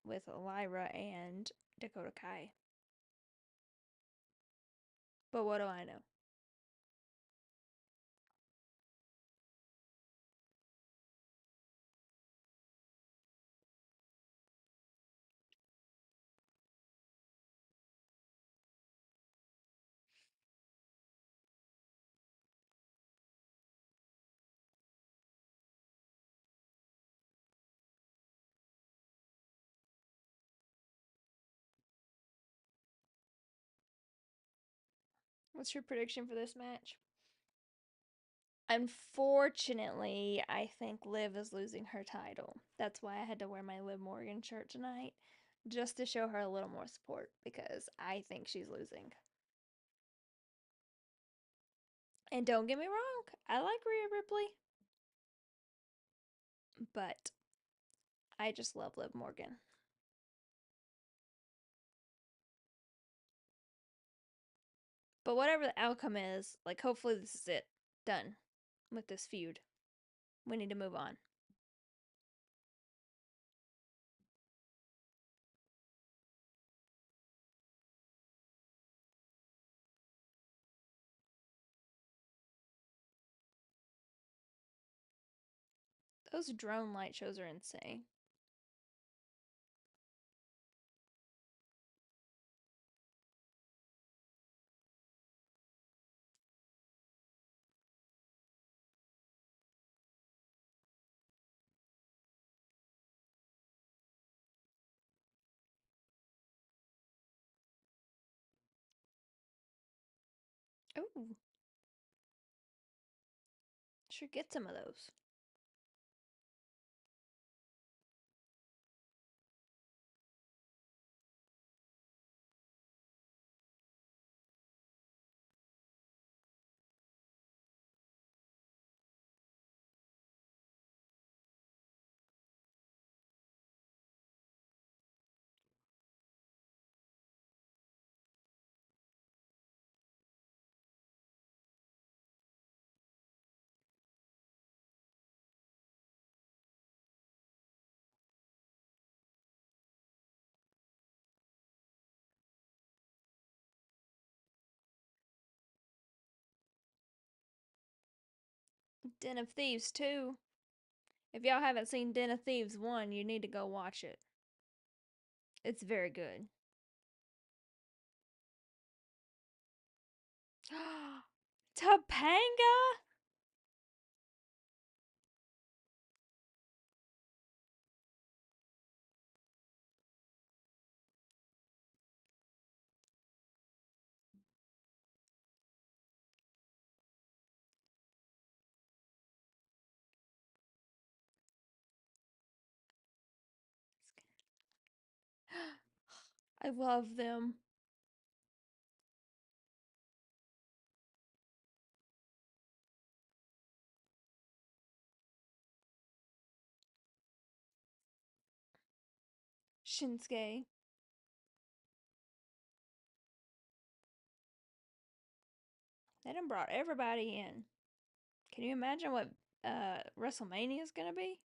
with Lyra and Dakota Kai. But what do I know? What's your prediction for this match? Unfortunately, I think Liv is losing her title. That's why I had to wear my Liv Morgan shirt tonight, just to show her a little more support because I think she's losing. And don't get me wrong, I like Rhea Ripley, but I just love Liv Morgan. But whatever the outcome is, like, hopefully this is it. Done with this feud. We need to move on. Those drone light shows are insane. Ooh, should get some of those. Den of Thieves 2. If y'all haven't seen Den of Thieves 1, you need to go watch it. It's very good. Topanga? I love them. Shinsuke. They done brought everybody in. Can you imagine what WrestleMania is gonna be?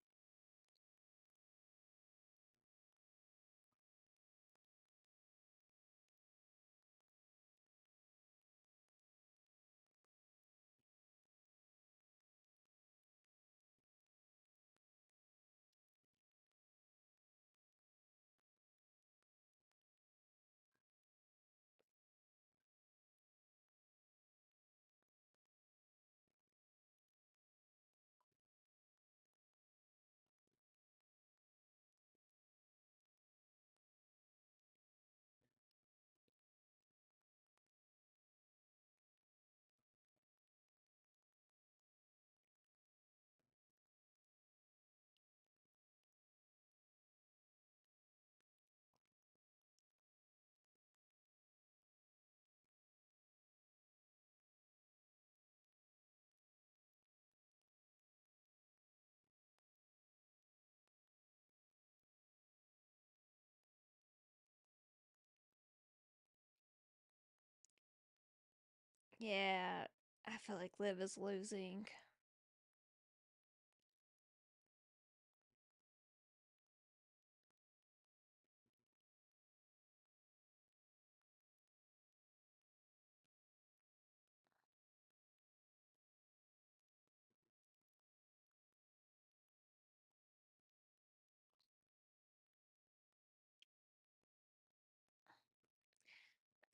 Yeah, I feel like Liv is losing.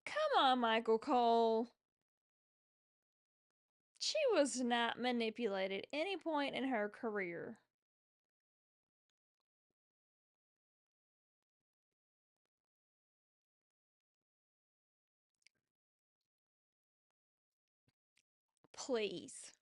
Come on, Michael Cole. She was not manipulated any point in her career. Please.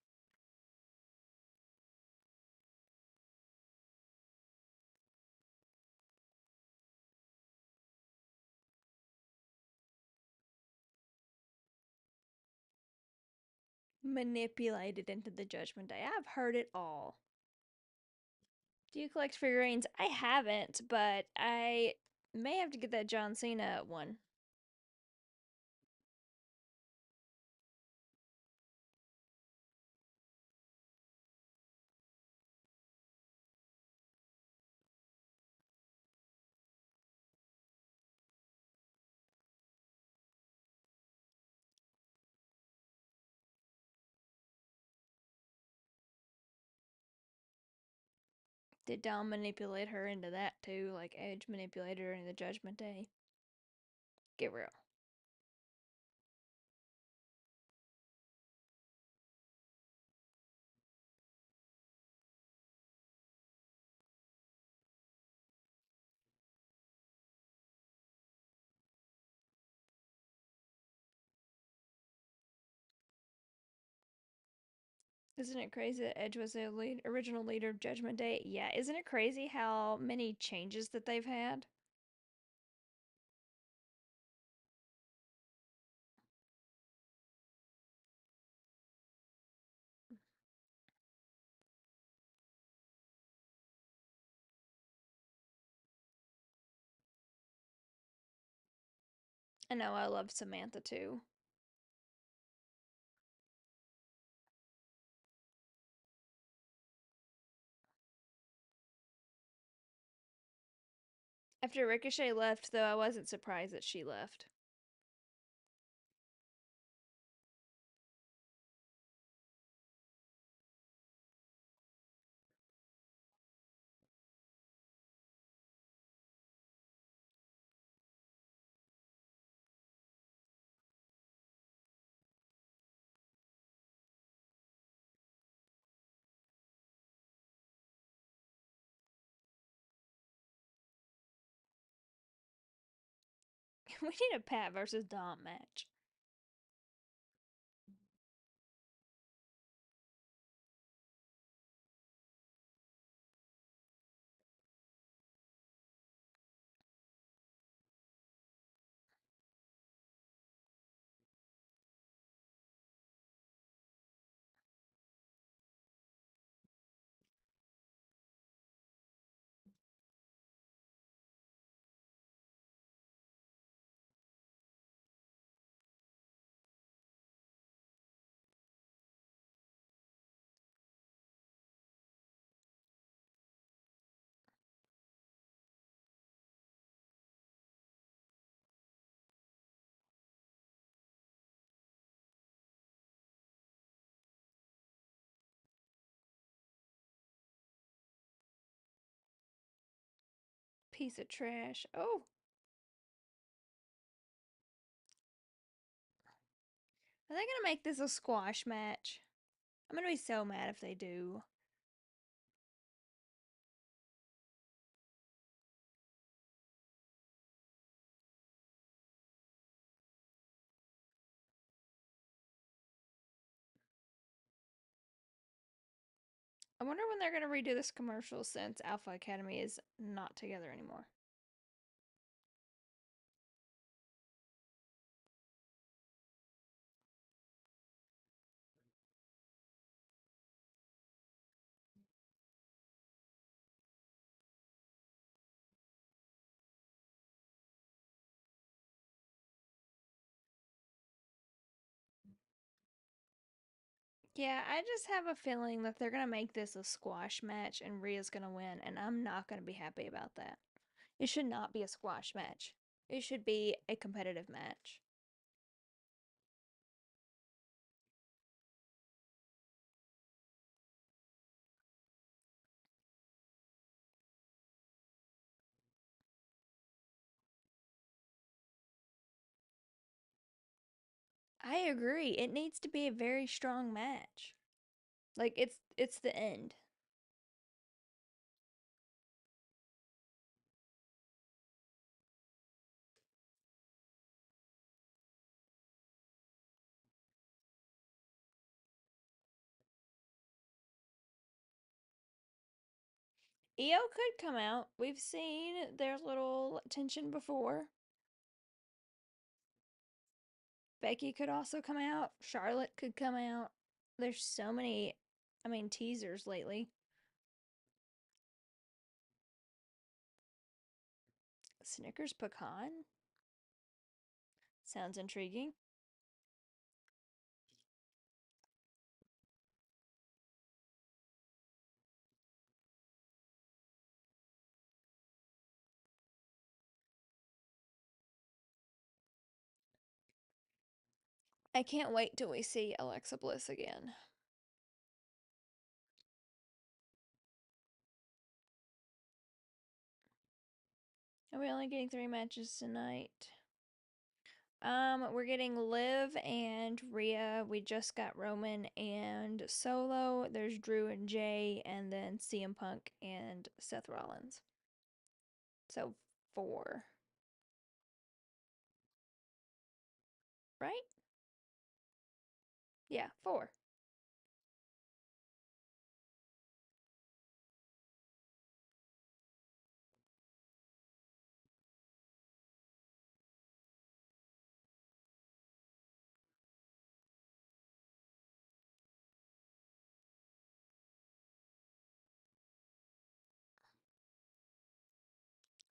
Manipulated into the Judgment Day. I've heard it all. Do you collect figurines? I haven't, but I may have to get that John Cena one. Did Dom manipulate her into that too? Like Edge manipulated her in the Judgment Day? Get real. Isn't it crazy that Edge was the original leader of Judgment Day? Yeah, isn't it crazy how many changes that they've had? I know I loved Samantha too. After Ricochet left, though, I wasn't surprised that she left. We need a Pat versus Dom match. Piece of trash. Oh, are they gonna make this a squash match? I'm gonna be so mad if they do. I wonder when they're gonna redo this commercial since Alpha Academy is not together anymore. Yeah, I just have a feeling that they're gonna make this a squash match and Rhea's gonna win, and I'm not gonna be happy about that. It should not be a squash match. It should be a competitive match. I agree. It needs to be a very strong match. Like it's the end. EO could come out. We've seen their little tension before. Becky could also come out. Charlotte could come out. There's so many, teasers lately. Snickers pecan? Sounds intriguing. I can't wait till we see Alexa Bliss again. Are we only getting 3 matches tonight? We're getting Liv and Rhea. We just got Roman and Solo. There's Drew and Jay, and then CM Punk and Seth Rollins. So 4, right? Yeah, 4.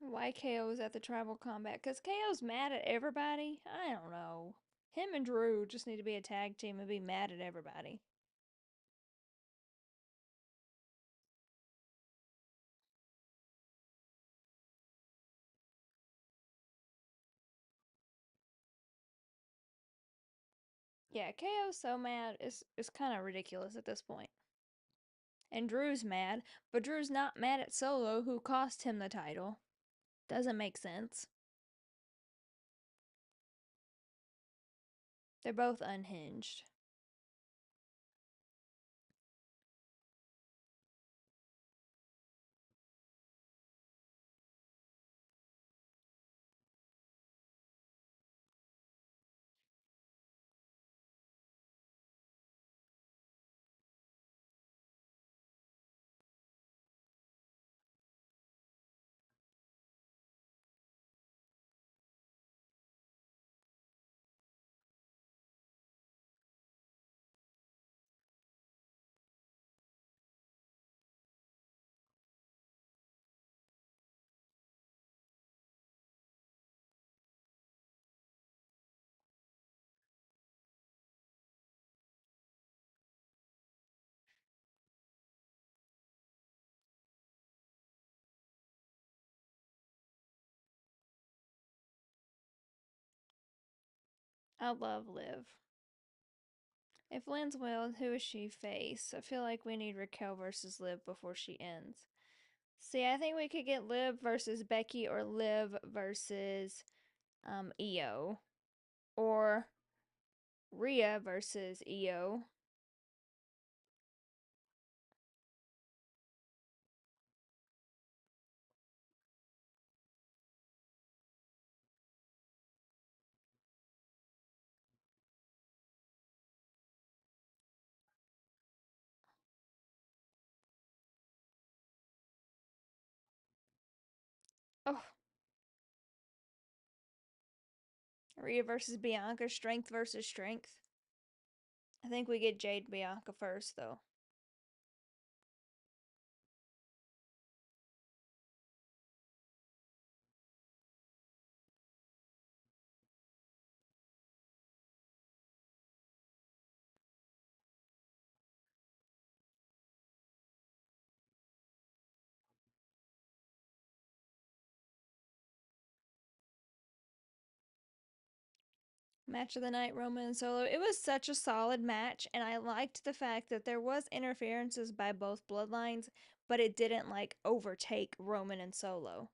Why KO's at the tribal combat? Because KO's mad at everybody? I don't know. Him and Drew just need to be a tag team and be mad at everybody. Yeah, KO's so mad. It's kind of ridiculous at this point. And Drew's mad, but Drew's not mad at Solo, who cost him the title. Doesn't make sense. They're both unhinged. I love Liv. If Lynn's well, who is she face? I feel like we need Raquel versus Liv before she ends. See, I think we could get Liv versus Becky or Liv versus Io. Or Rhea versus Io. Oh, Rhea versus Bianca, strength versus strength. I think we get Jade Bianca first, though. Match of the night, Roman and Solo. It was such a solid match, and I liked the fact that there was interferences by both bloodlines, but it didn't like overtake Roman and Solo.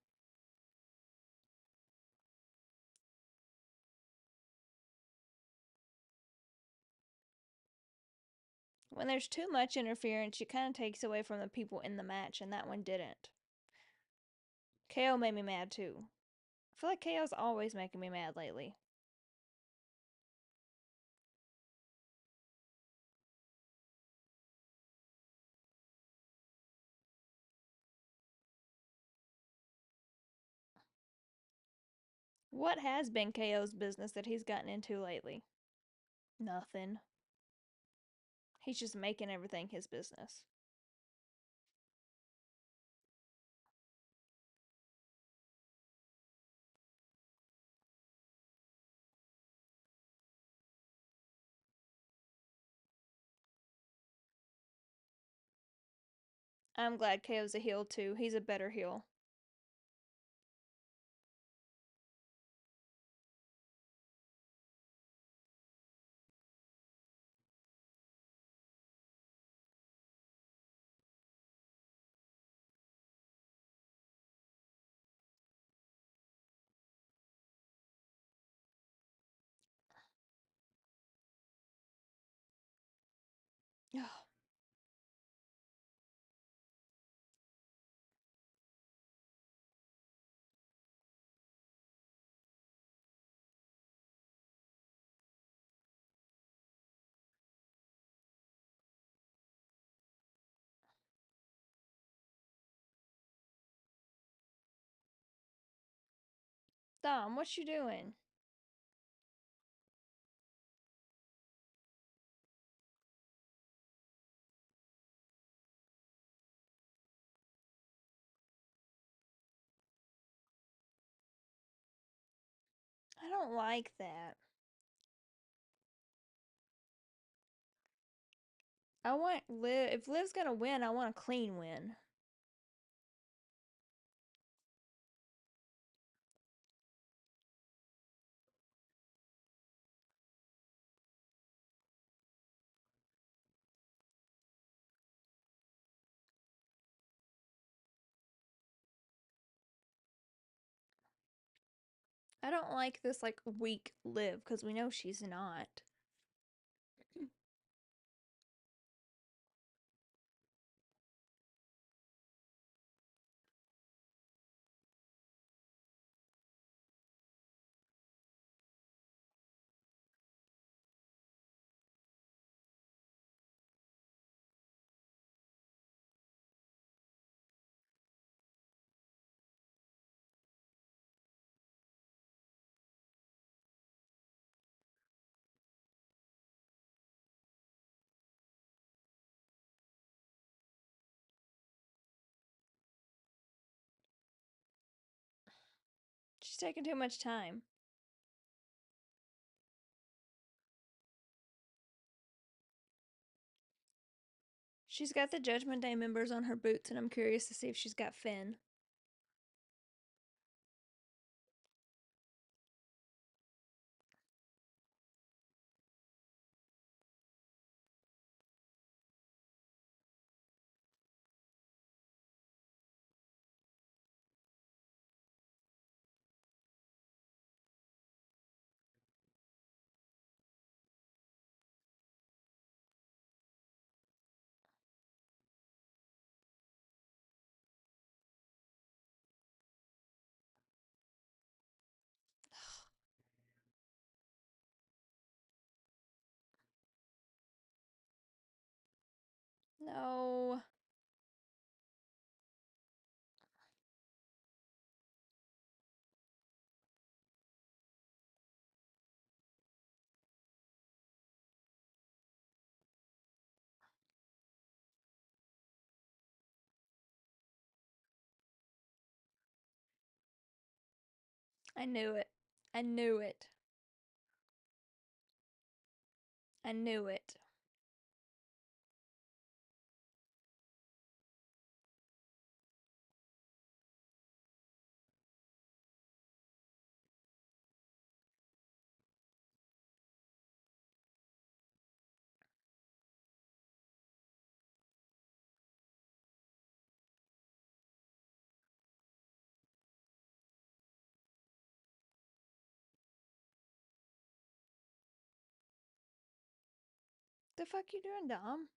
When there's too much interference, it kind of takes away from the people in the match, and that one didn't. KO made me mad too. I feel like KO's always making me mad lately. What has been KO's business that he's gotten into lately? Nothing. He's just making everything his business. I'm glad KO's a heel too. He's a better heel. Dom, what you doing? I don't like that. I want Liv. If Liv's gonna win, I want a clean win. I don't like this like weak Liv because we know she's not. She's taking too much time. She's got the Judgment Day members on her boots, and I'm curious to see if she's got Finn. No. I knew it. I knew it. I knew it. The fuck you doing, Dom?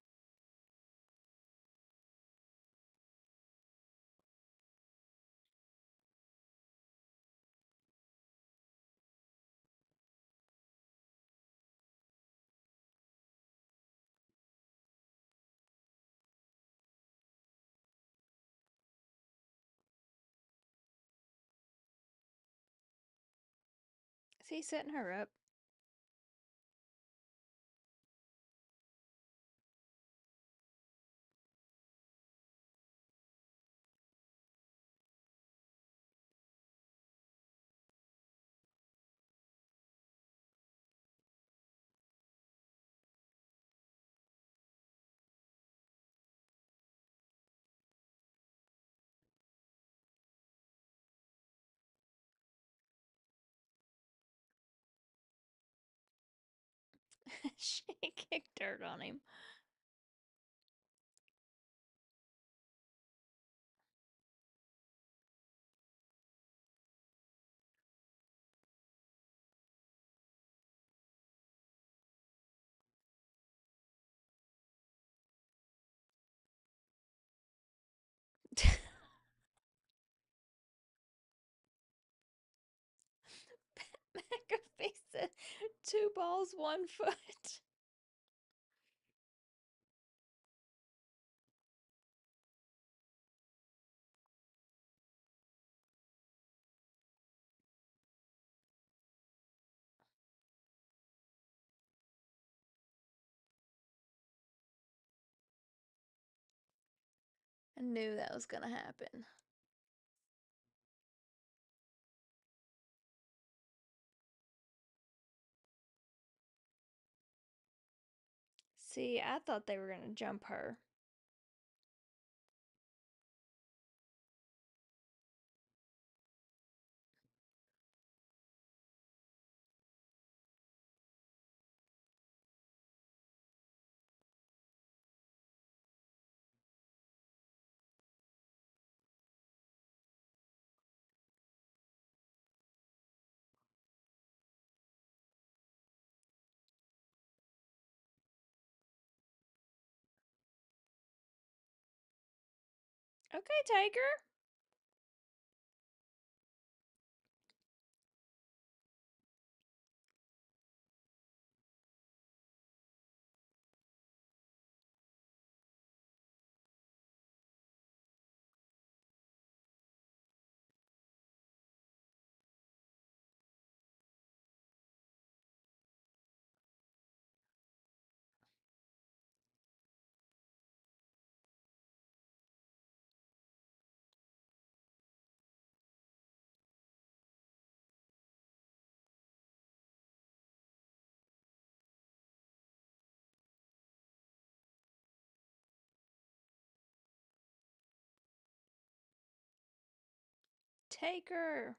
Is he setting her up? She kicked dirt on him. McAfee said, two balls, 1 foot. I knew that was gonna happen. See, I thought they were gonna jump her. Okay, Tiger. Take her.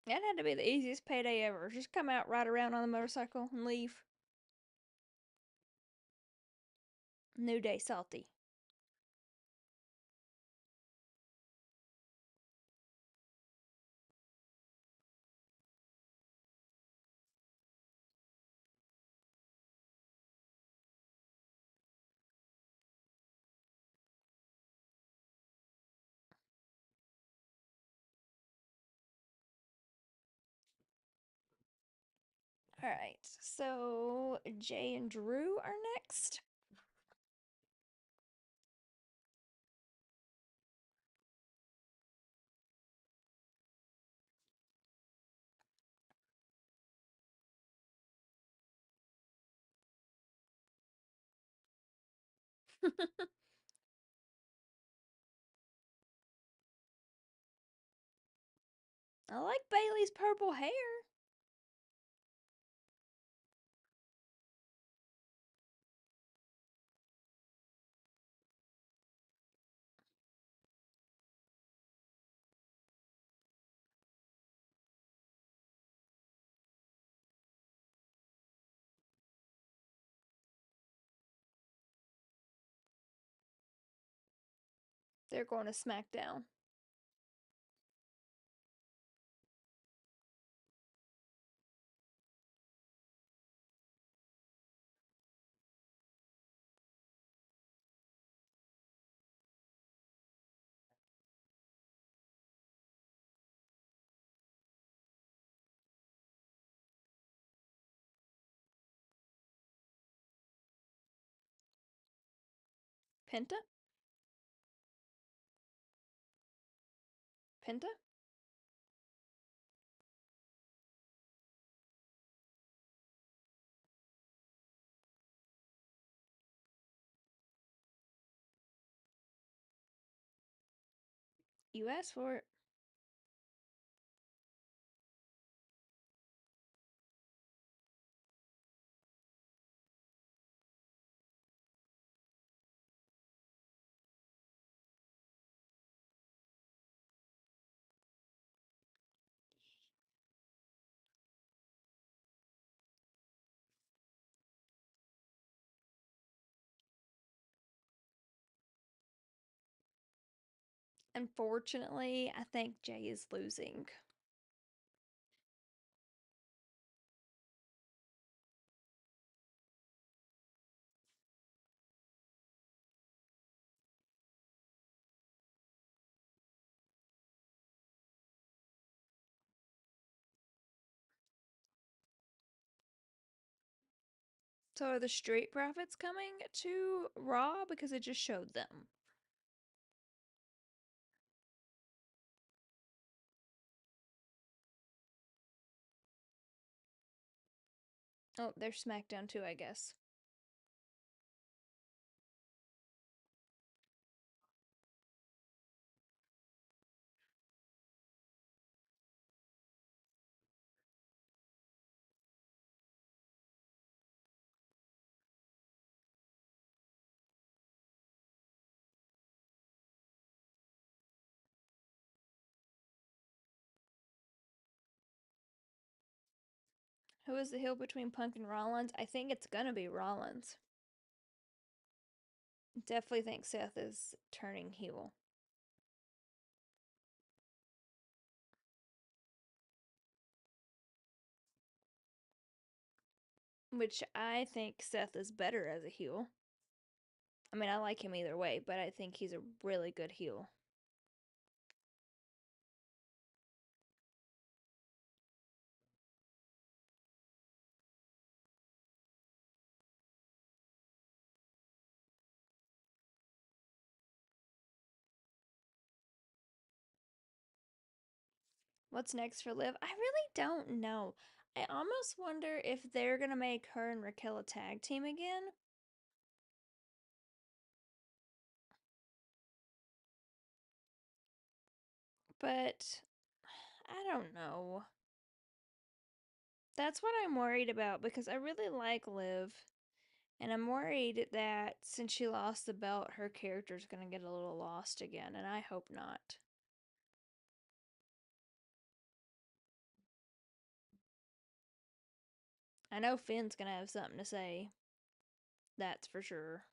That had to be the easiest payday ever. Just come out, ride around on the motorcycle, and leave. New day, salty. Alright, so Jay and Drew are next. I like Bailey's purple hair. They're going to SmackDown. Penta? Penta? You asked for it. Unfortunately, I think Jay is losing. So are the Street Profits coming to Raw because it just showed them? Oh, they're SmackDown too, I guess. Who is the heel between Punk and Rollins? I think it's gonna be Rollins. Definitely think Seth is turning heel. Which I think Seth is better as a heel. I mean, I like him either way, but I think he's a really good heel. What's next for Liv? I really don't know. I almost wonder if they're gonna make her and Raquel a tag team again. But I don't know. That's what I'm worried about because I really like Liv. And I'm worried that since she lost the belt, her character's gonna get a little lost again, and I hope not. I know Finn's gonna have something to say. That's for sure.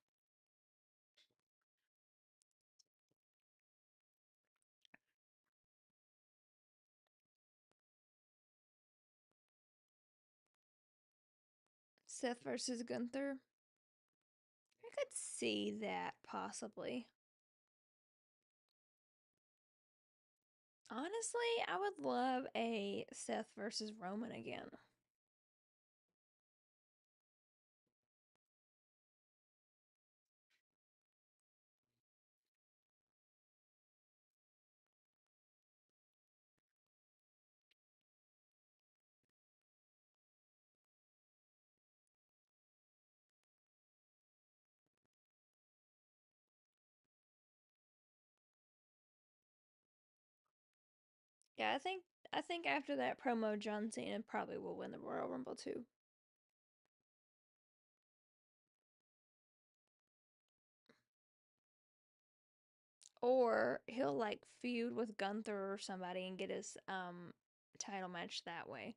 Seth versus Gunther. I could see that possibly. Honestly, I would love a Seth versus Roman again. Yeah, I think after that promo, John Cena probably will win the Royal Rumble too. Or he'll like feud with Gunther or somebody and get his title match that way.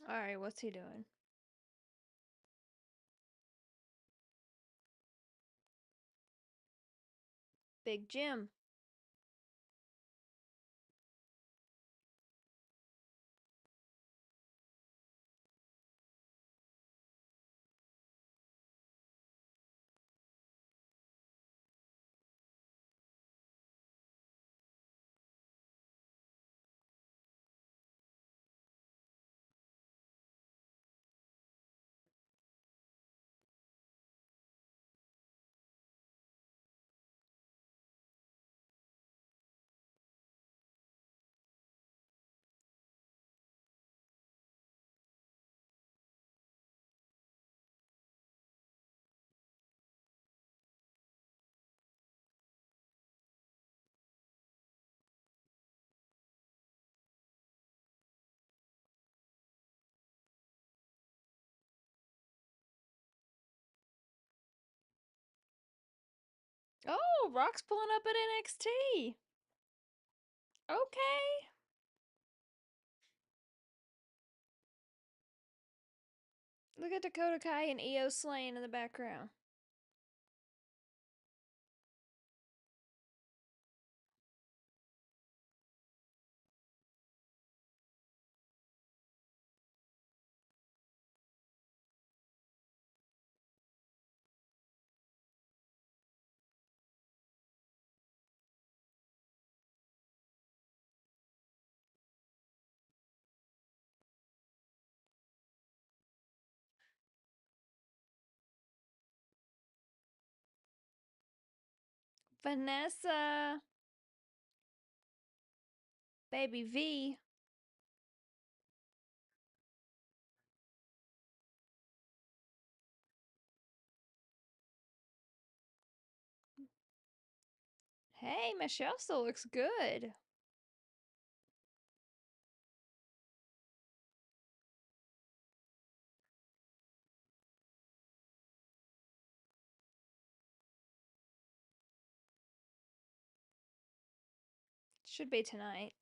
Alright, what's he doing? Big Jim. Oh, Rock's pulling up at NXT. Okay. Look at Dakota Kai and Io Slane in the background. Vanessa. Baby V. Hey, Michelle still looks good. Should be tonight.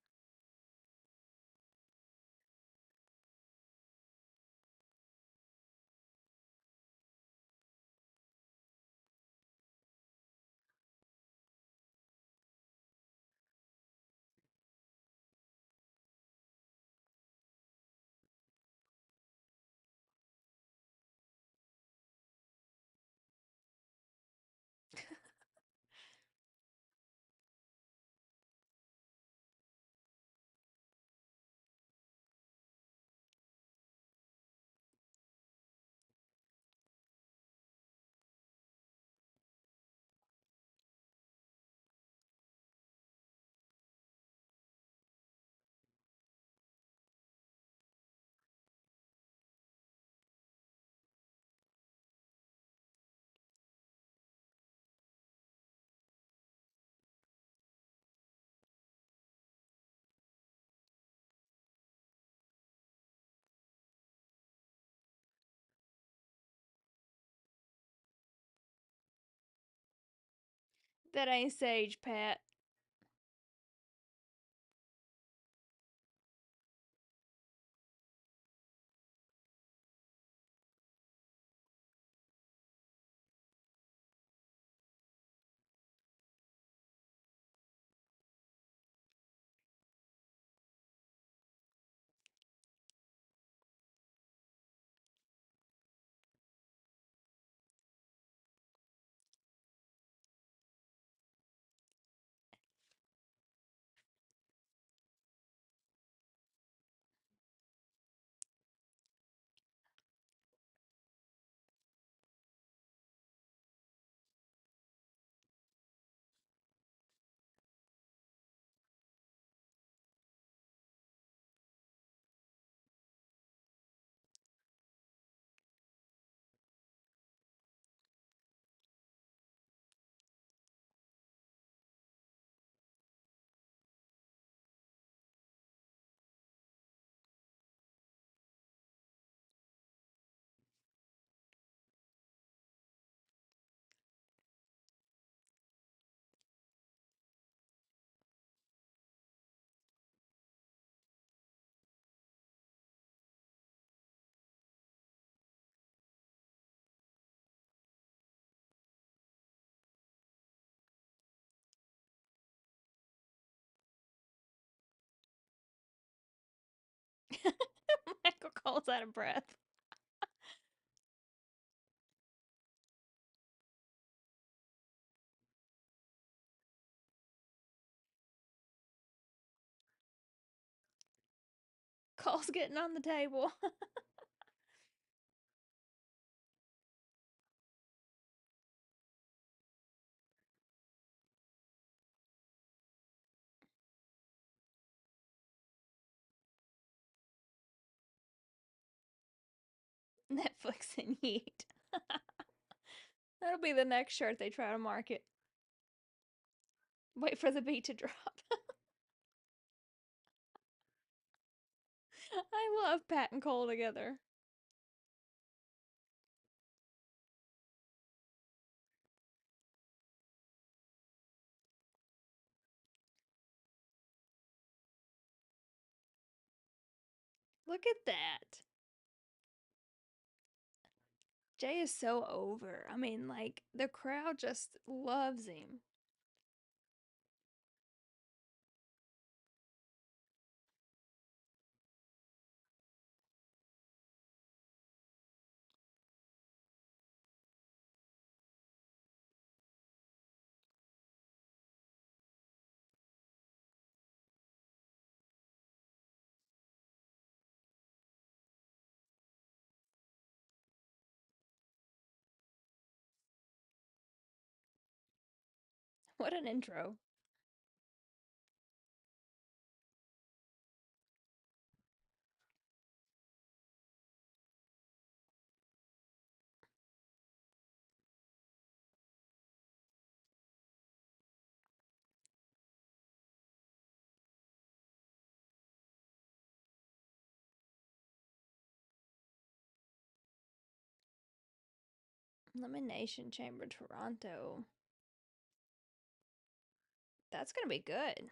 That ain't Sage, Pat. Michael Cole's out of breath. Cole's getting on the table. Netflix and Yeet. That'll be the next shirt they try to market. Wait for the beat to drop. I love Pat and Cole together. Look at that. Jay is so over. I mean, like, the crowd just loves him. What an intro. Elimination Chamber Toronto. That's gonna be good.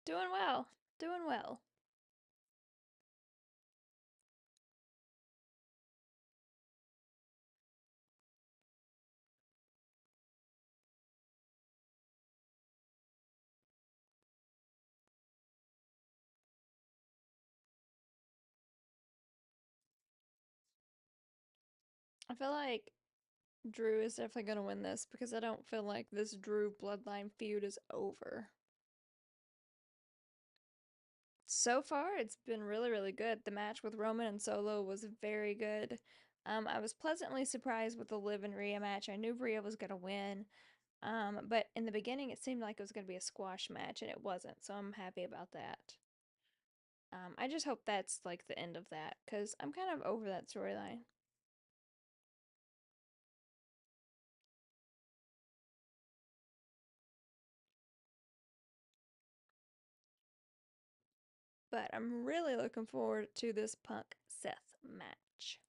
Doing well. Doing well. I feel like Drew is definitely gonna win this because I don't feel like this Drew Bloodline feud is over. So far, it's been really, really good. The match with Roman and Solo was very good. I was pleasantly surprised with the Liv and Rhea match. I knew Rhea was gonna win. But in the beginning, it seemed like it was gonna be a squash match, and it wasn't. So I'm happy about that. I just hope that's like the end of that because I'm kind of over that storyline. But I'm really looking forward to this Punk Seth match.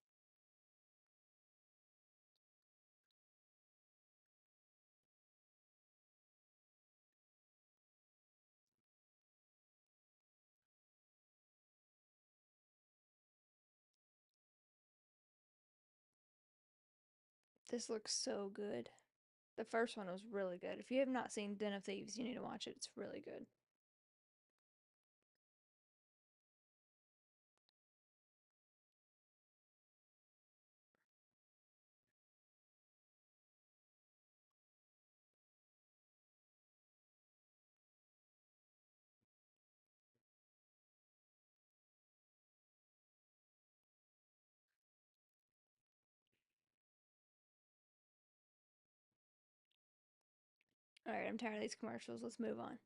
This looks so good. The first one was really good. If you have not seen Den of Thieves, you need to watch it. It's really good. All right, I'm tired of these commercials. Let's move on.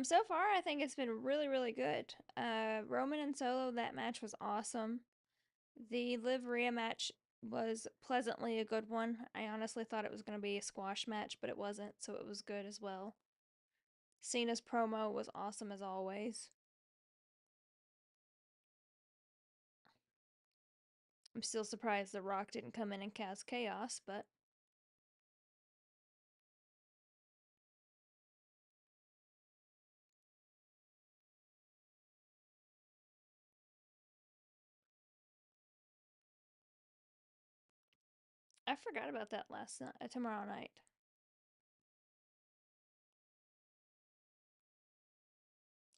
So far, I think it's been really, really good. Roman and Solo, that match was awesome. The Liv Rhea match was pleasantly a good one. I honestly thought it was going to be a squash match, but it wasn't, so it was good as well. Cena's promo was awesome as always. I'm still surprised The Rock didn't come in and cause chaos, but I forgot about that last night, tomorrow night.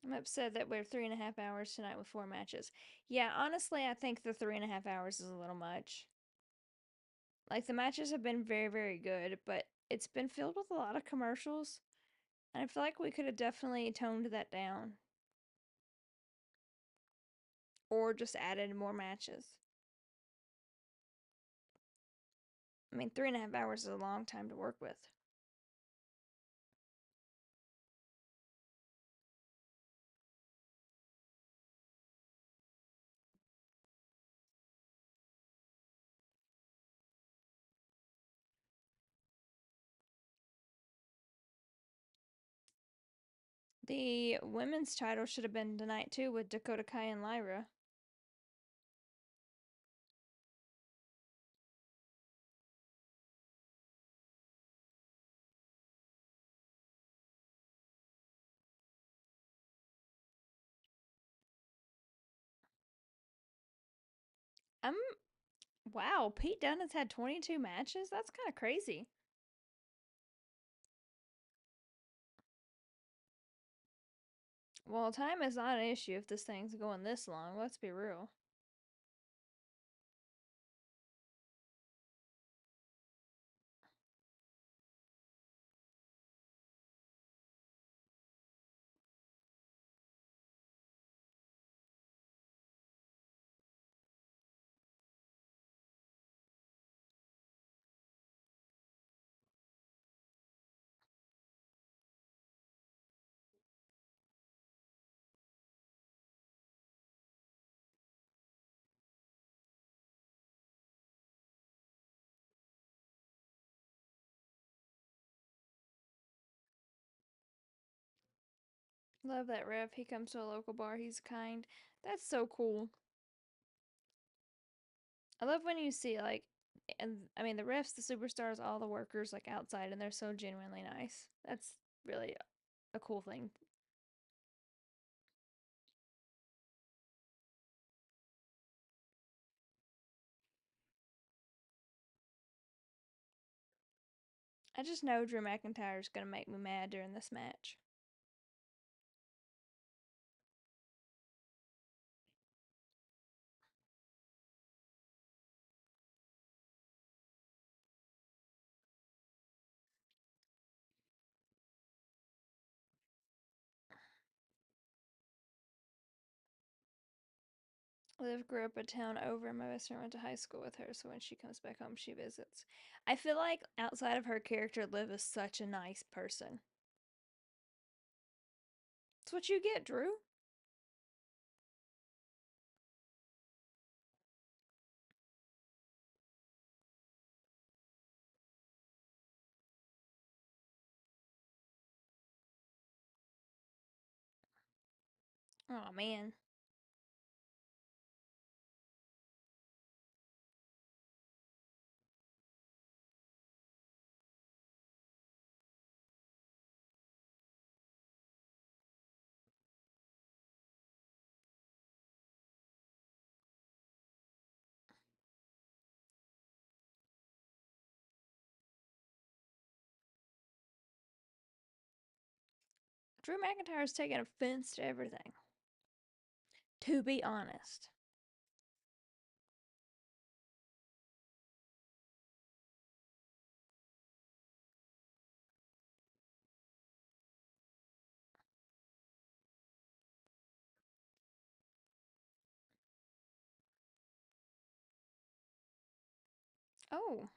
I'm upset that we're 3.5 hours tonight with 4 matches. Yeah, honestly, I think the 3.5 hours is a little much. Like, the matches have been very, very good, but it's been filled with a lot of commercials, and I feel like we could have definitely toned that down. Or just added more matches. I mean, 3.5 hours is a long time to work with. The women's title should have been tonight too with Dakota Kai and Lyra. I'm Wow, Pete Dunne has had 22 matches? That's kind of crazy. Well, time is not an issue if this thing's going this long, let's be real. Love that ref. He comes to a local bar, he's kind. That's so cool. I love when you see, like, and I mean, the refs, the superstars, all the workers, like, outside, and they're so genuinely nice. That's really a cool thing. I just know Drew McIntyre's gonna make me mad during this match. Liv grew up a town over, and my best friend went to high school with her, so when she comes back home, she visits. I feel like outside of her character, Liv is such a nice person. That's what you get, Drew. Oh man. Drew McIntyre's taking offense to everything. To be honest. Oh,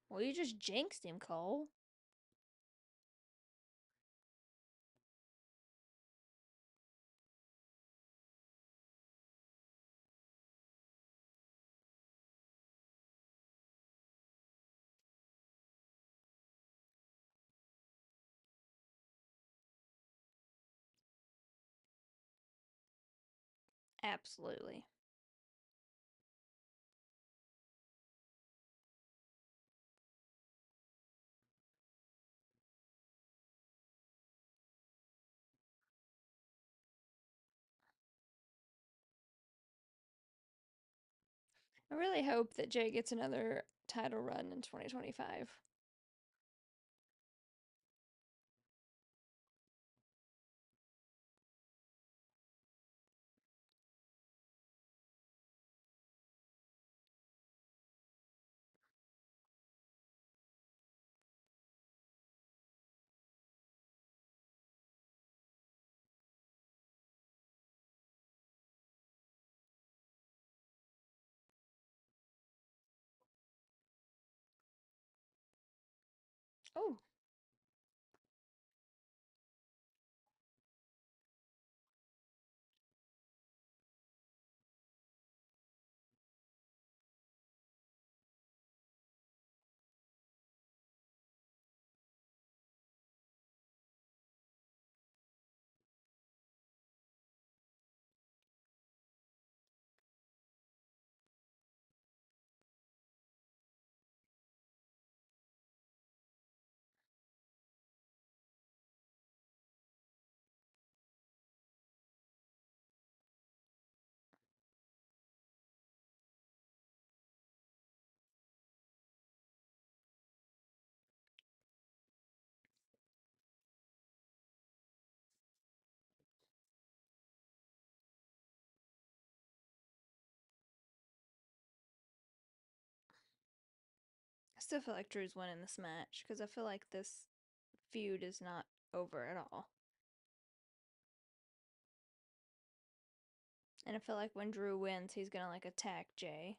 well, you just jinxed him, Cole. Absolutely. I really hope that Jay gets another title run in 2025. Oh, I still feel like Drew's winning this match because I feel like this feud is not over at all. And I feel like when Drew wins, he's gonna like attack Jay.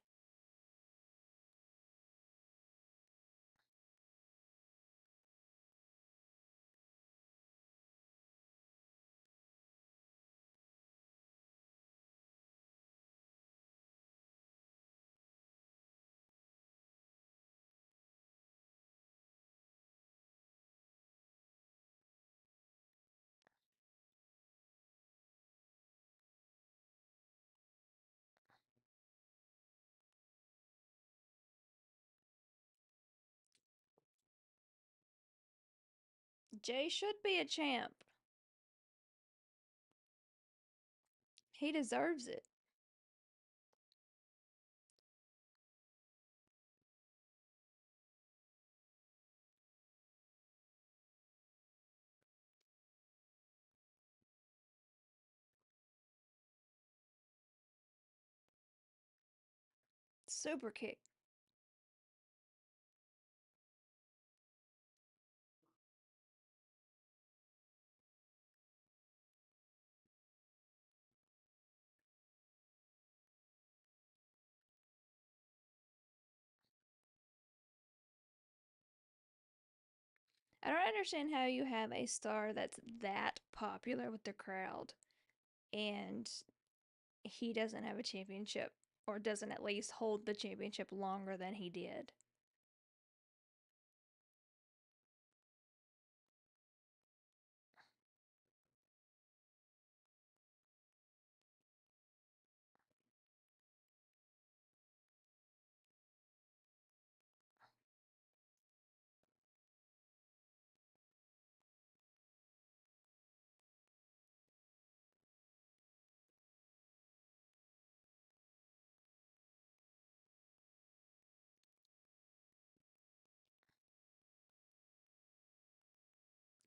Jay should be a champ. He deserves it. Super kick. I don't understand how you have a star that's that popular with the crowd and he doesn't have a championship or doesn't at least hold the championship longer than he did.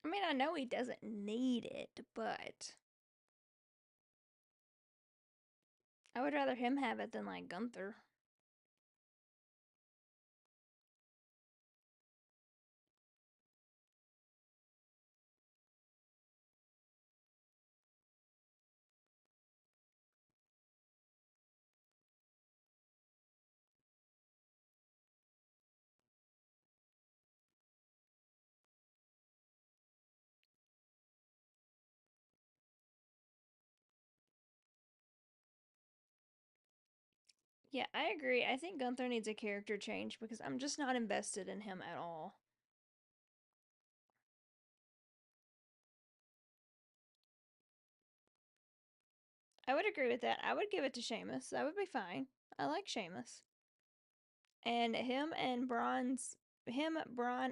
I mean, I know he doesn't need it, but I would rather him have it than like Gunther. Yeah, I agree. I think Gunther needs a character change because I'm just not invested in him at all. I would agree with that. I would give it to Sheamus. That would be fine. I like Sheamus. And him, Braun,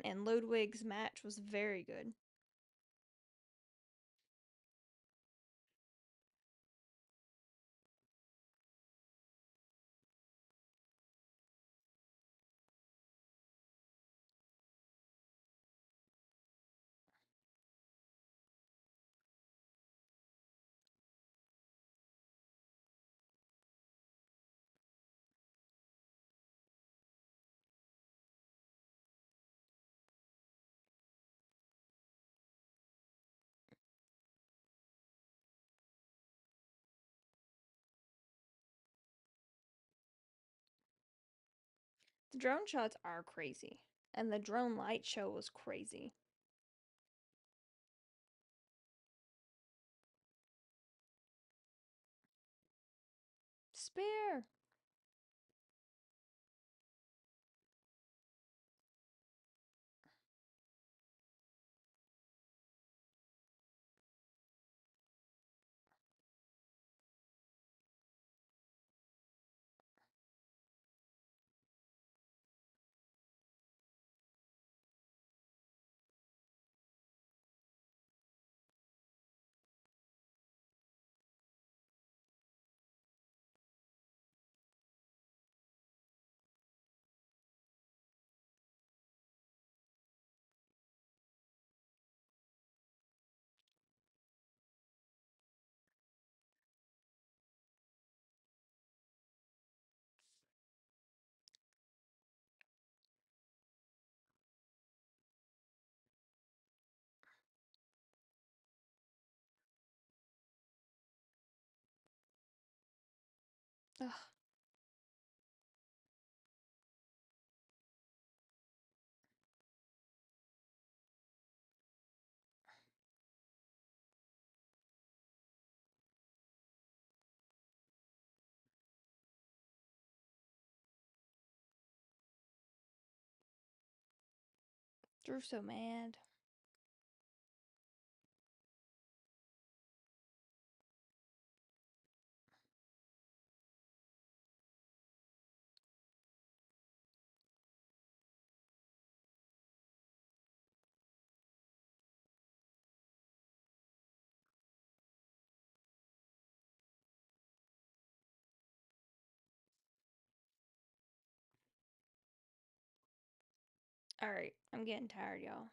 and Ludwig's match was very good. The drone shots are crazy. And the drone light show was crazy. Spear! Ugh. Drew's so mad. Alright, I'm getting tired, y'all.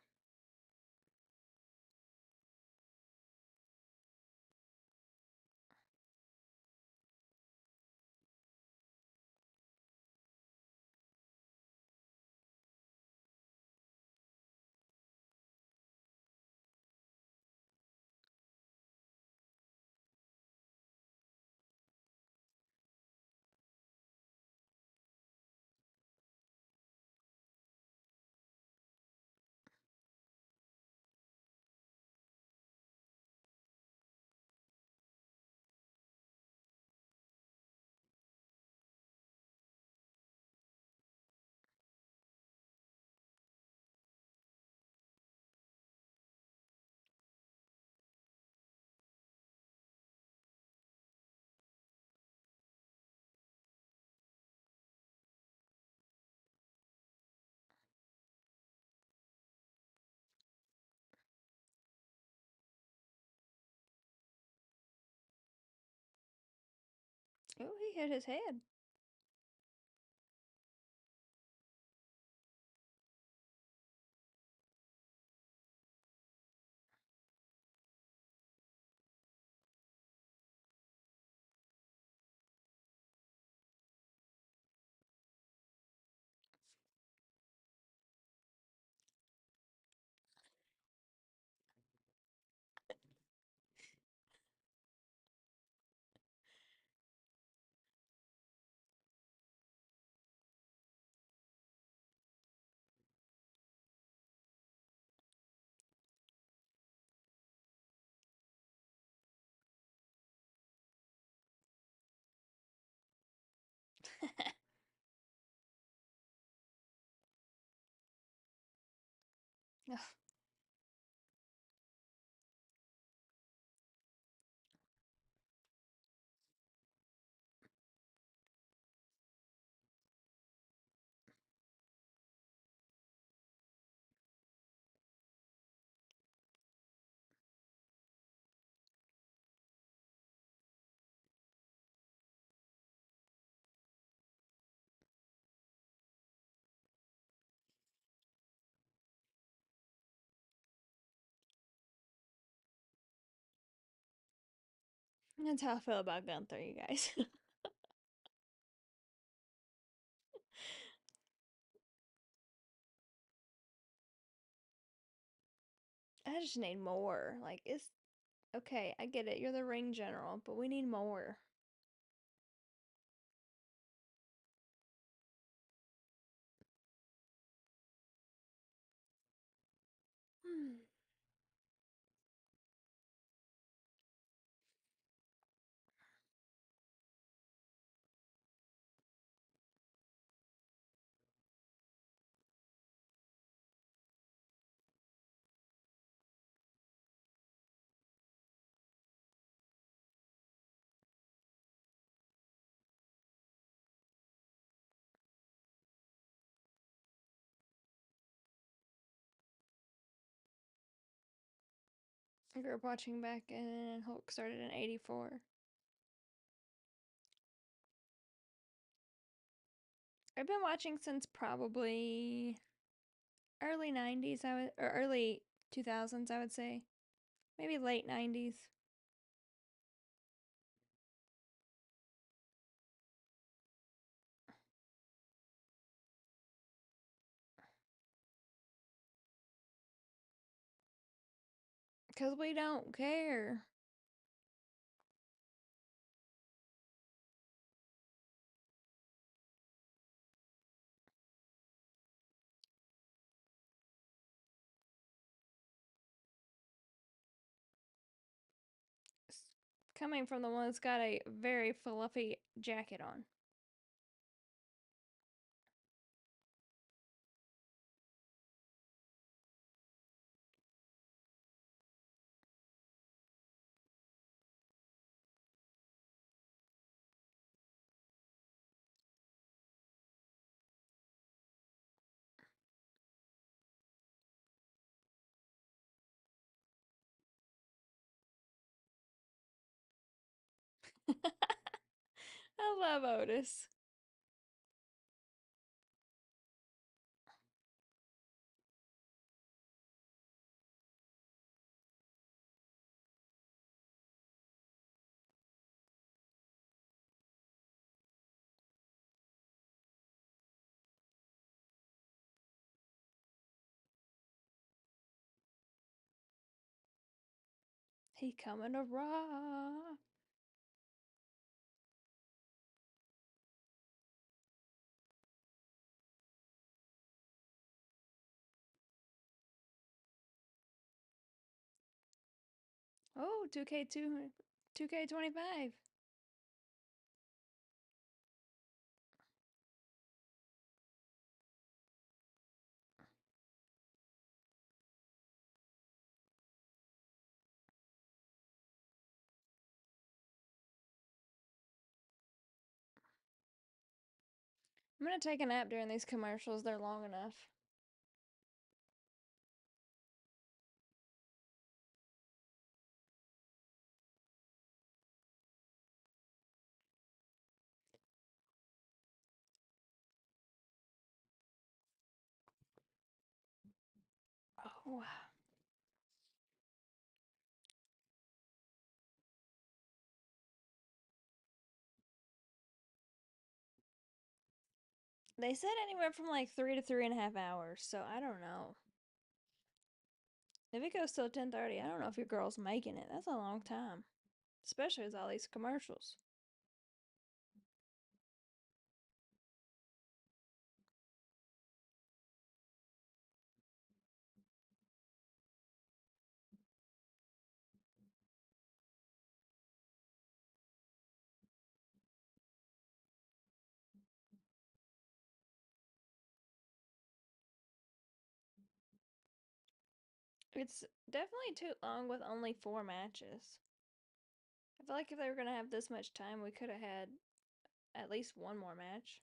Oh, he hit his head. Ugh. That's how I feel about Gunther, you guys. I just need more. Like, it's okay, I get it. You're the ring general, but we need more. I grew up watching back and Hulk started in 84. I've been watching since probably early 90s, or early 2000s, I would say. Maybe late 90s. Because we don't care. Coming from the one that's got a very fluffy jacket on. I love Otis. He coming to rock. Oh, 2K25. I'm gonna take a nap during these commercials. They're long enough. Oh, they said anywhere from like 3 to 3.5 hours, so I don't know. If it goes till 10:30, I don't know if your girl's making it. That's a long time, especially with all these commercials. It's definitely too long with only 4 matches. I feel like if they were gonna have this much time, we could have had at least one more match.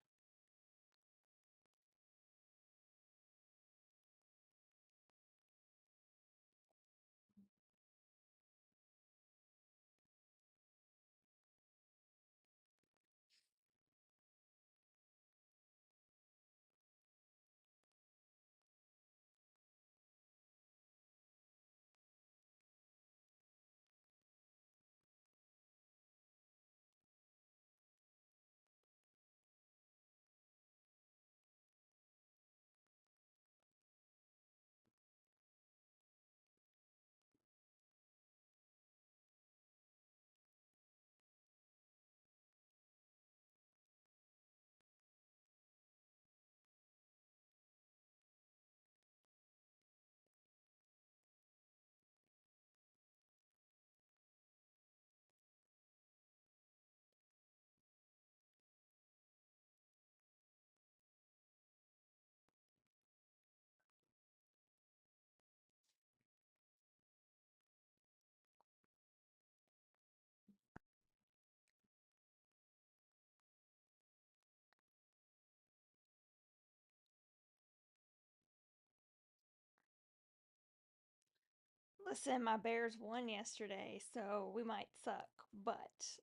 Listen, my Bears won yesterday, so we might suck, but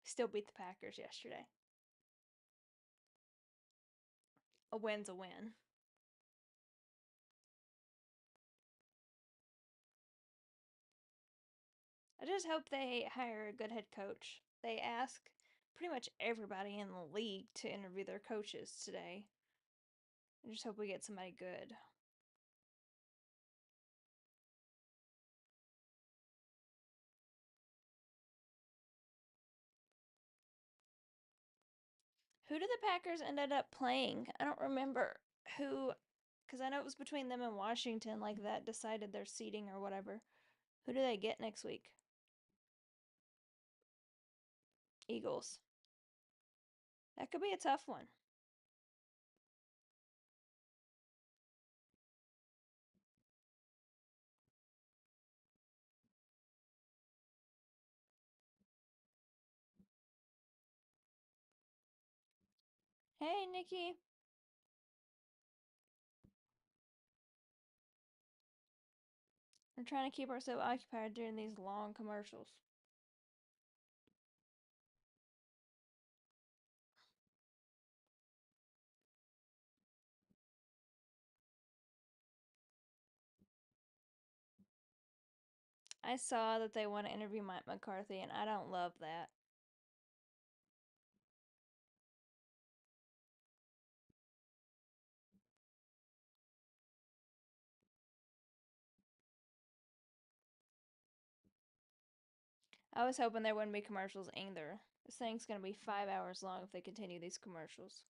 still beat the Packers yesterday. A win's a win. I just hope they hire a good head coach. They ask pretty much everybody in the league to interview their coaches today. I just hope we get somebody good. Who did the Packers ended up playing? I don't remember who, because I know it was between them and Washington, like that decided their seating or whatever. Who do they get next week? Eagles. That could be a tough one. Hey, Nikki. We're trying to keep ourselves occupied during these long commercials. I saw that they want to interview Mike McCarthy, and I don't love that. I was hoping there wouldn't be commercials either. This thing's gonna be 5 hours long if they continue these commercials.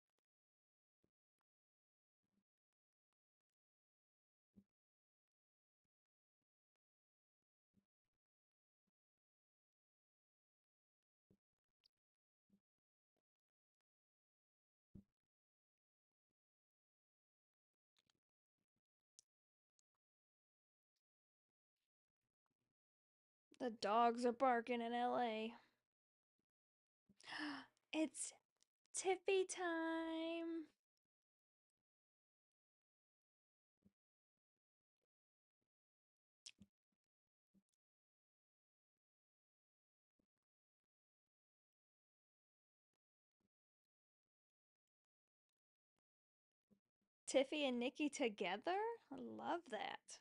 The dogs are barking in LA. It's Tiffy time. Tiffy and Nikki together? I love that.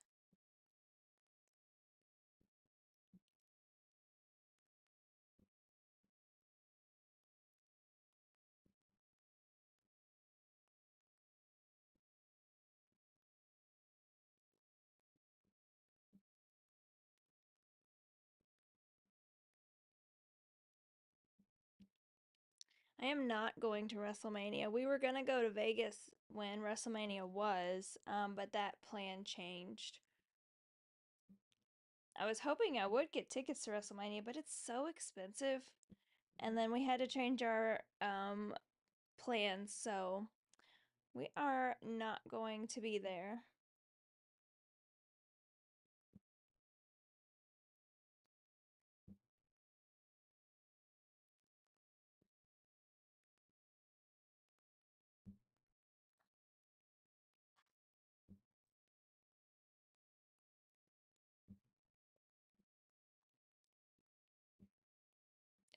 I am not going to WrestleMania. We were gonna go to Vegas when WrestleMania was, but that plan changed. I was hoping I would get tickets to WrestleMania, but it's so expensive. And then we had to change our plans, so we are not going to be there.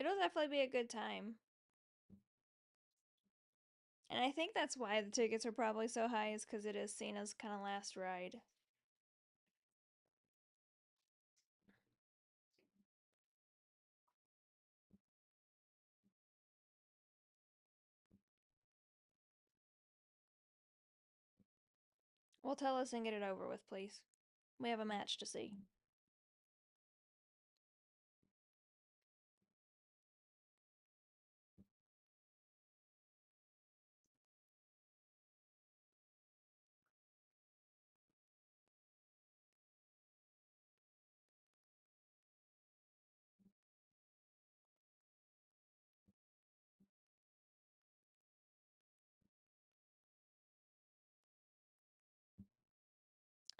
It'll definitely be a good time. And I think that's why the tickets are probably so high, is because it is Cena's kind of last ride. Well, tell us and get it over with, please. We have a match to see.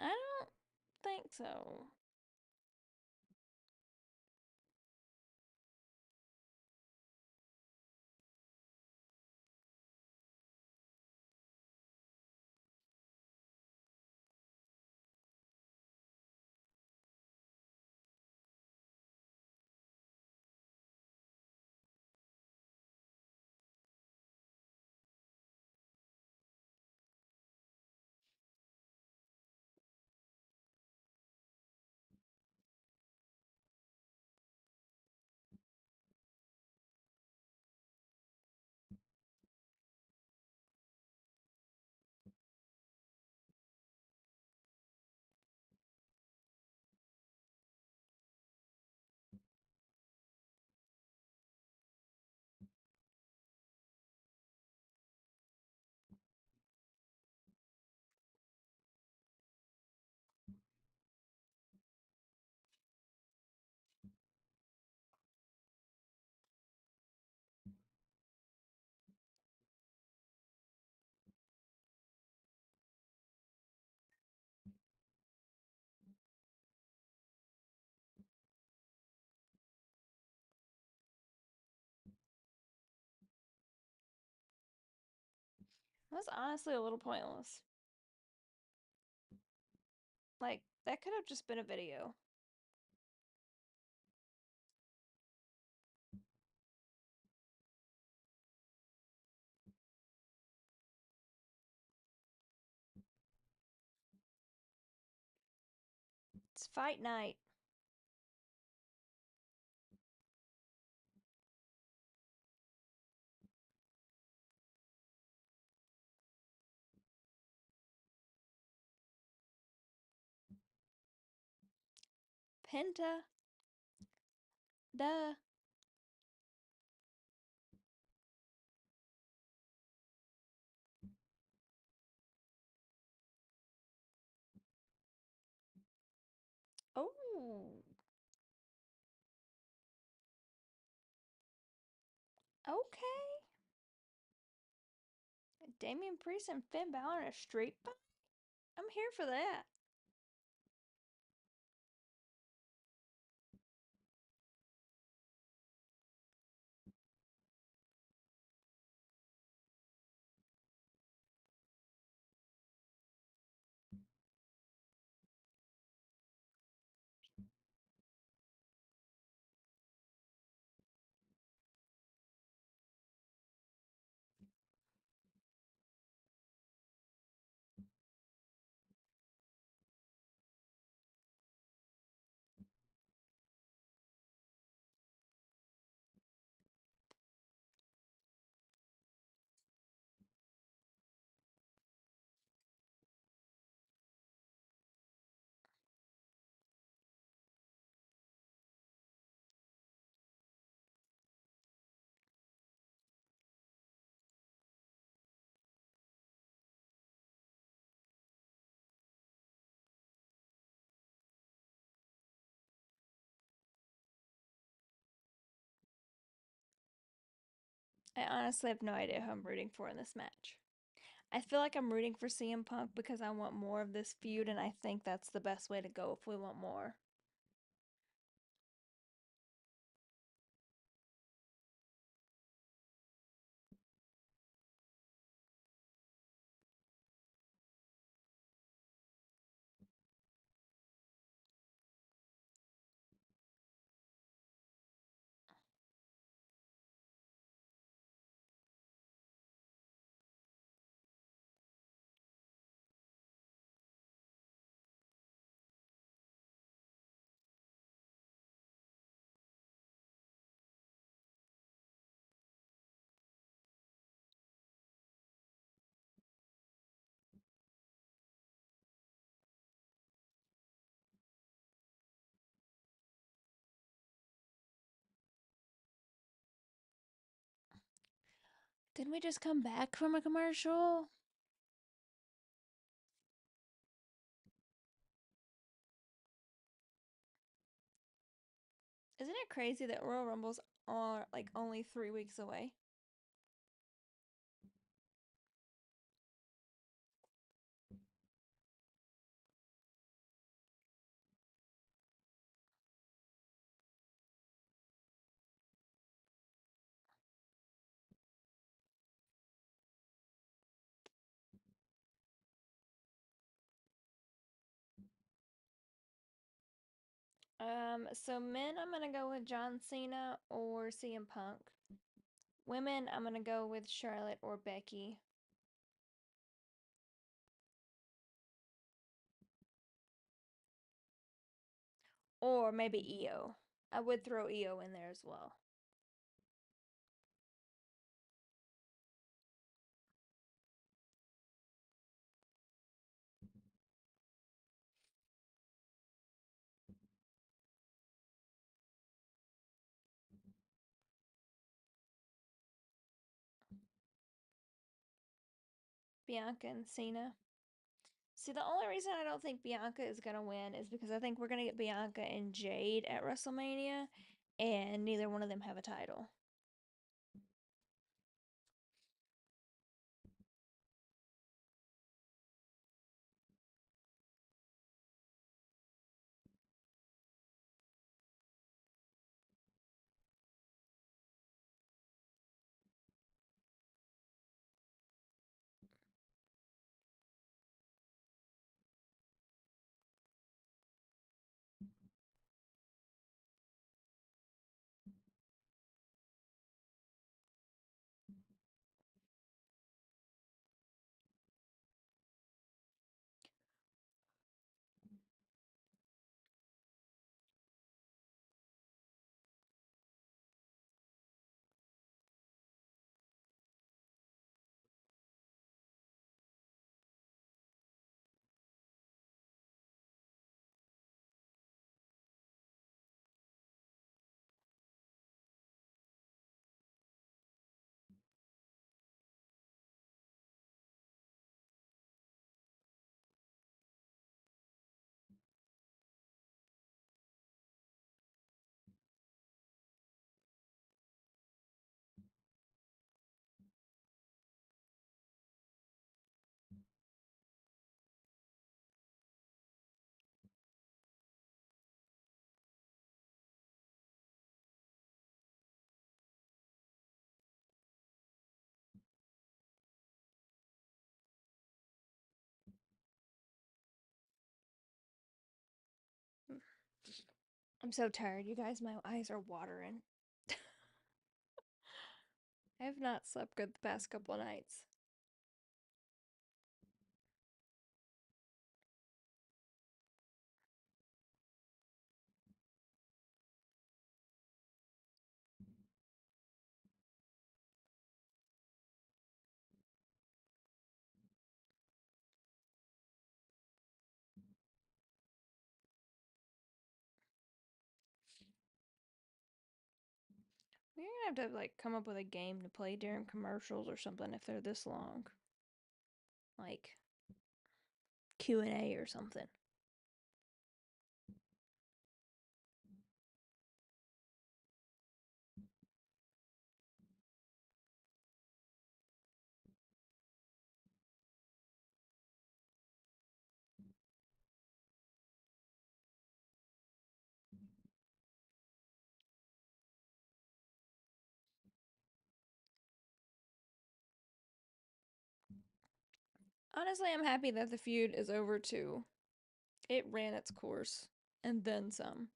I don't think so. That's honestly a little pointless. Like, that could have just been a video. It's fight night. Penta. Duh. Oh. Okay. Damian Priest and Finn Balor in a street fight? I'm here for that. I honestly have no idea who I'm rooting for in this match. I feel like I'm rooting for CM Punk because I want more of this feud, and I think that's the best way to go if we want more. Didn't we just come back from a commercial? Isn't it crazy that Royal Rumbles are like only 3 weeks away? So men, I'm gonna go with John Cena or CM Punk. Women, I'm gonna go with Charlotte or Becky. Or maybe Io. I would throw Io in there as well. Bianca and Cena. See, the only reason I don't think Bianca is gonna win is because I think we're gonna get Bianca and Jade at WrestleMania, and neither one of them have a title. I'm so tired, you guys. My eyes are watering. I have not slept good the past couple of nights. We're gonna have to like come up with a game to play during commercials or something if they're this long. Like Q&A or something. Honestly, I'm happy that the feud is over too. It ran its course and then some.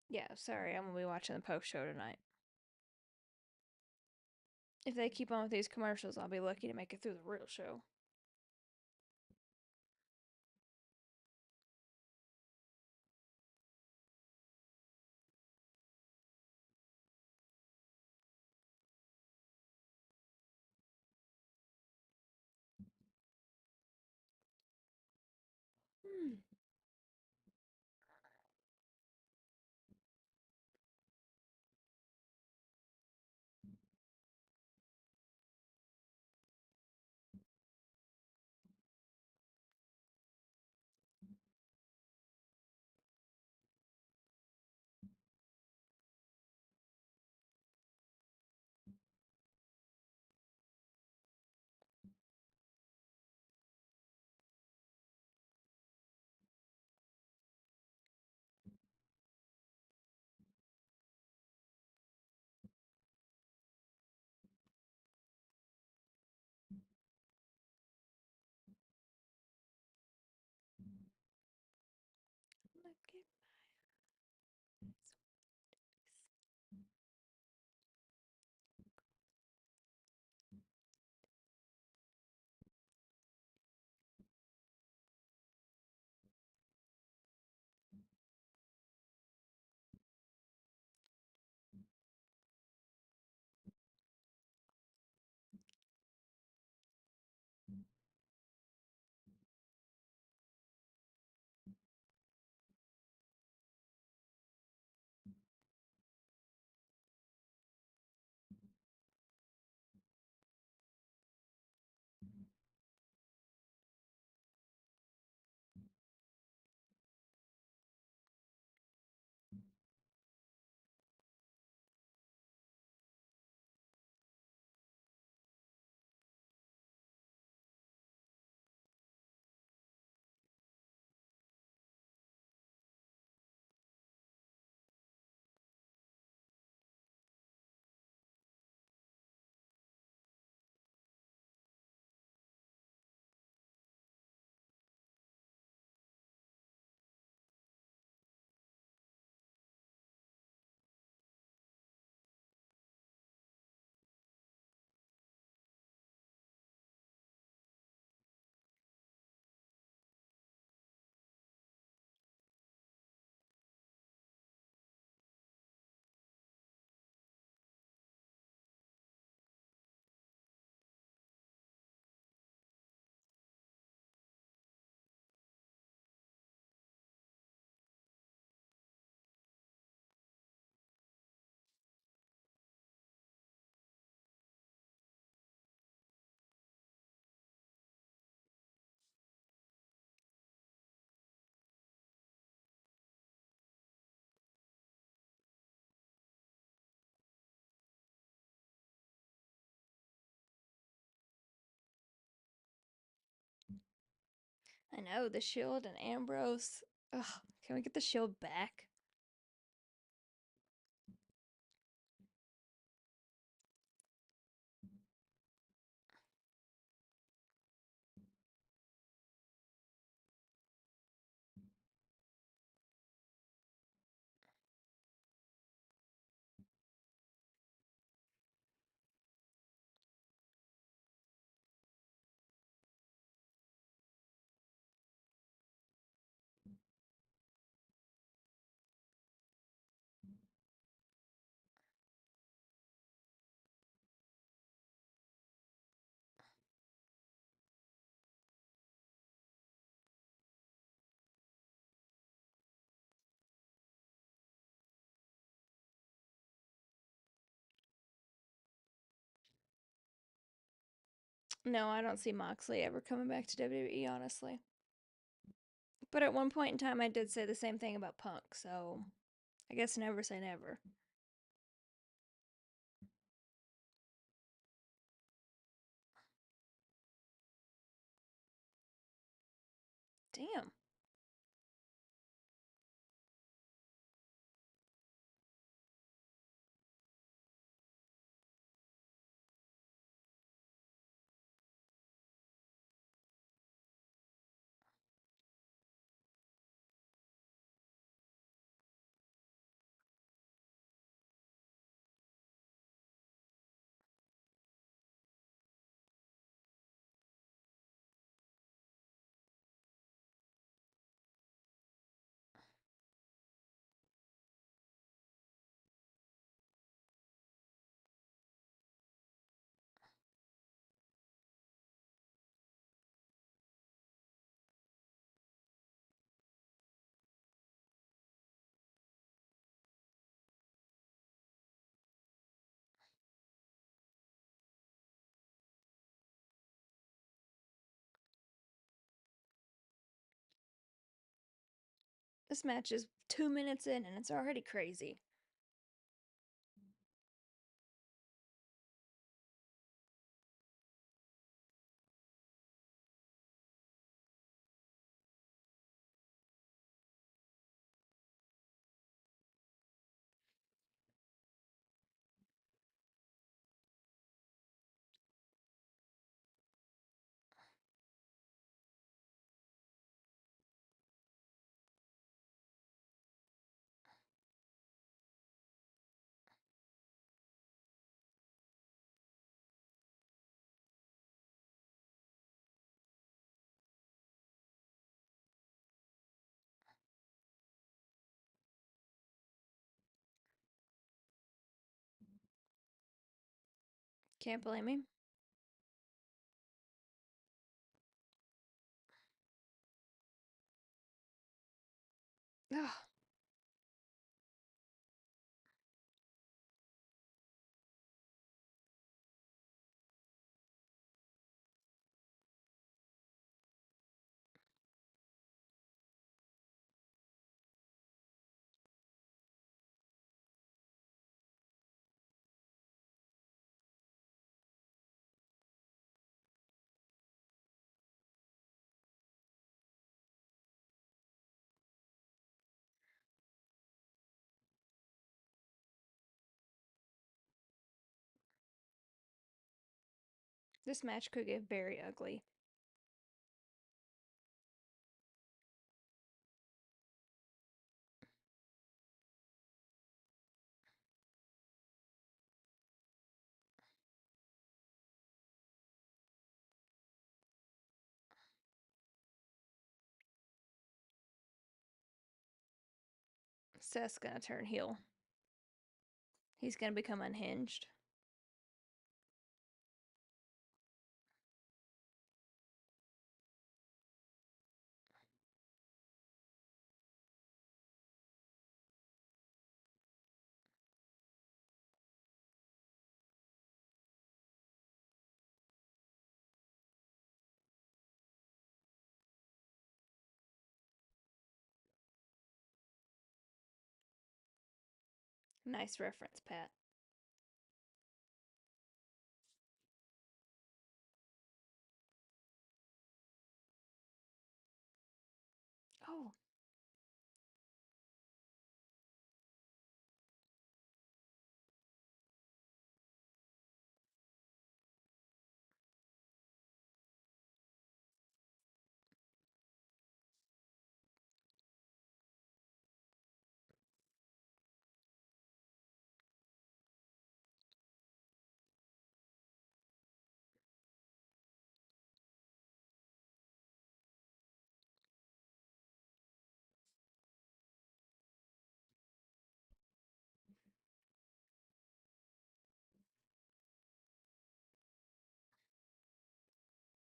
Yeah, sorry, I'm gonna be watching the post show tonight. If they keep on with these commercials, I'll be lucky to make it through the real show. Hmm. Look at I know, the Shield and Ambrose. Ugh, can we get the Shield back? No, I don't see Moxley ever coming back to WWE, honestly. But at one point in time, I did say the same thing about Punk, so I guess never say never. Damn. This match is 2 minutes in and it's already crazy. Can't blame me. Ugh. This match could get very ugly. Seth's gonna turn heel. He's gonna become unhinged. Nice reference, Pat.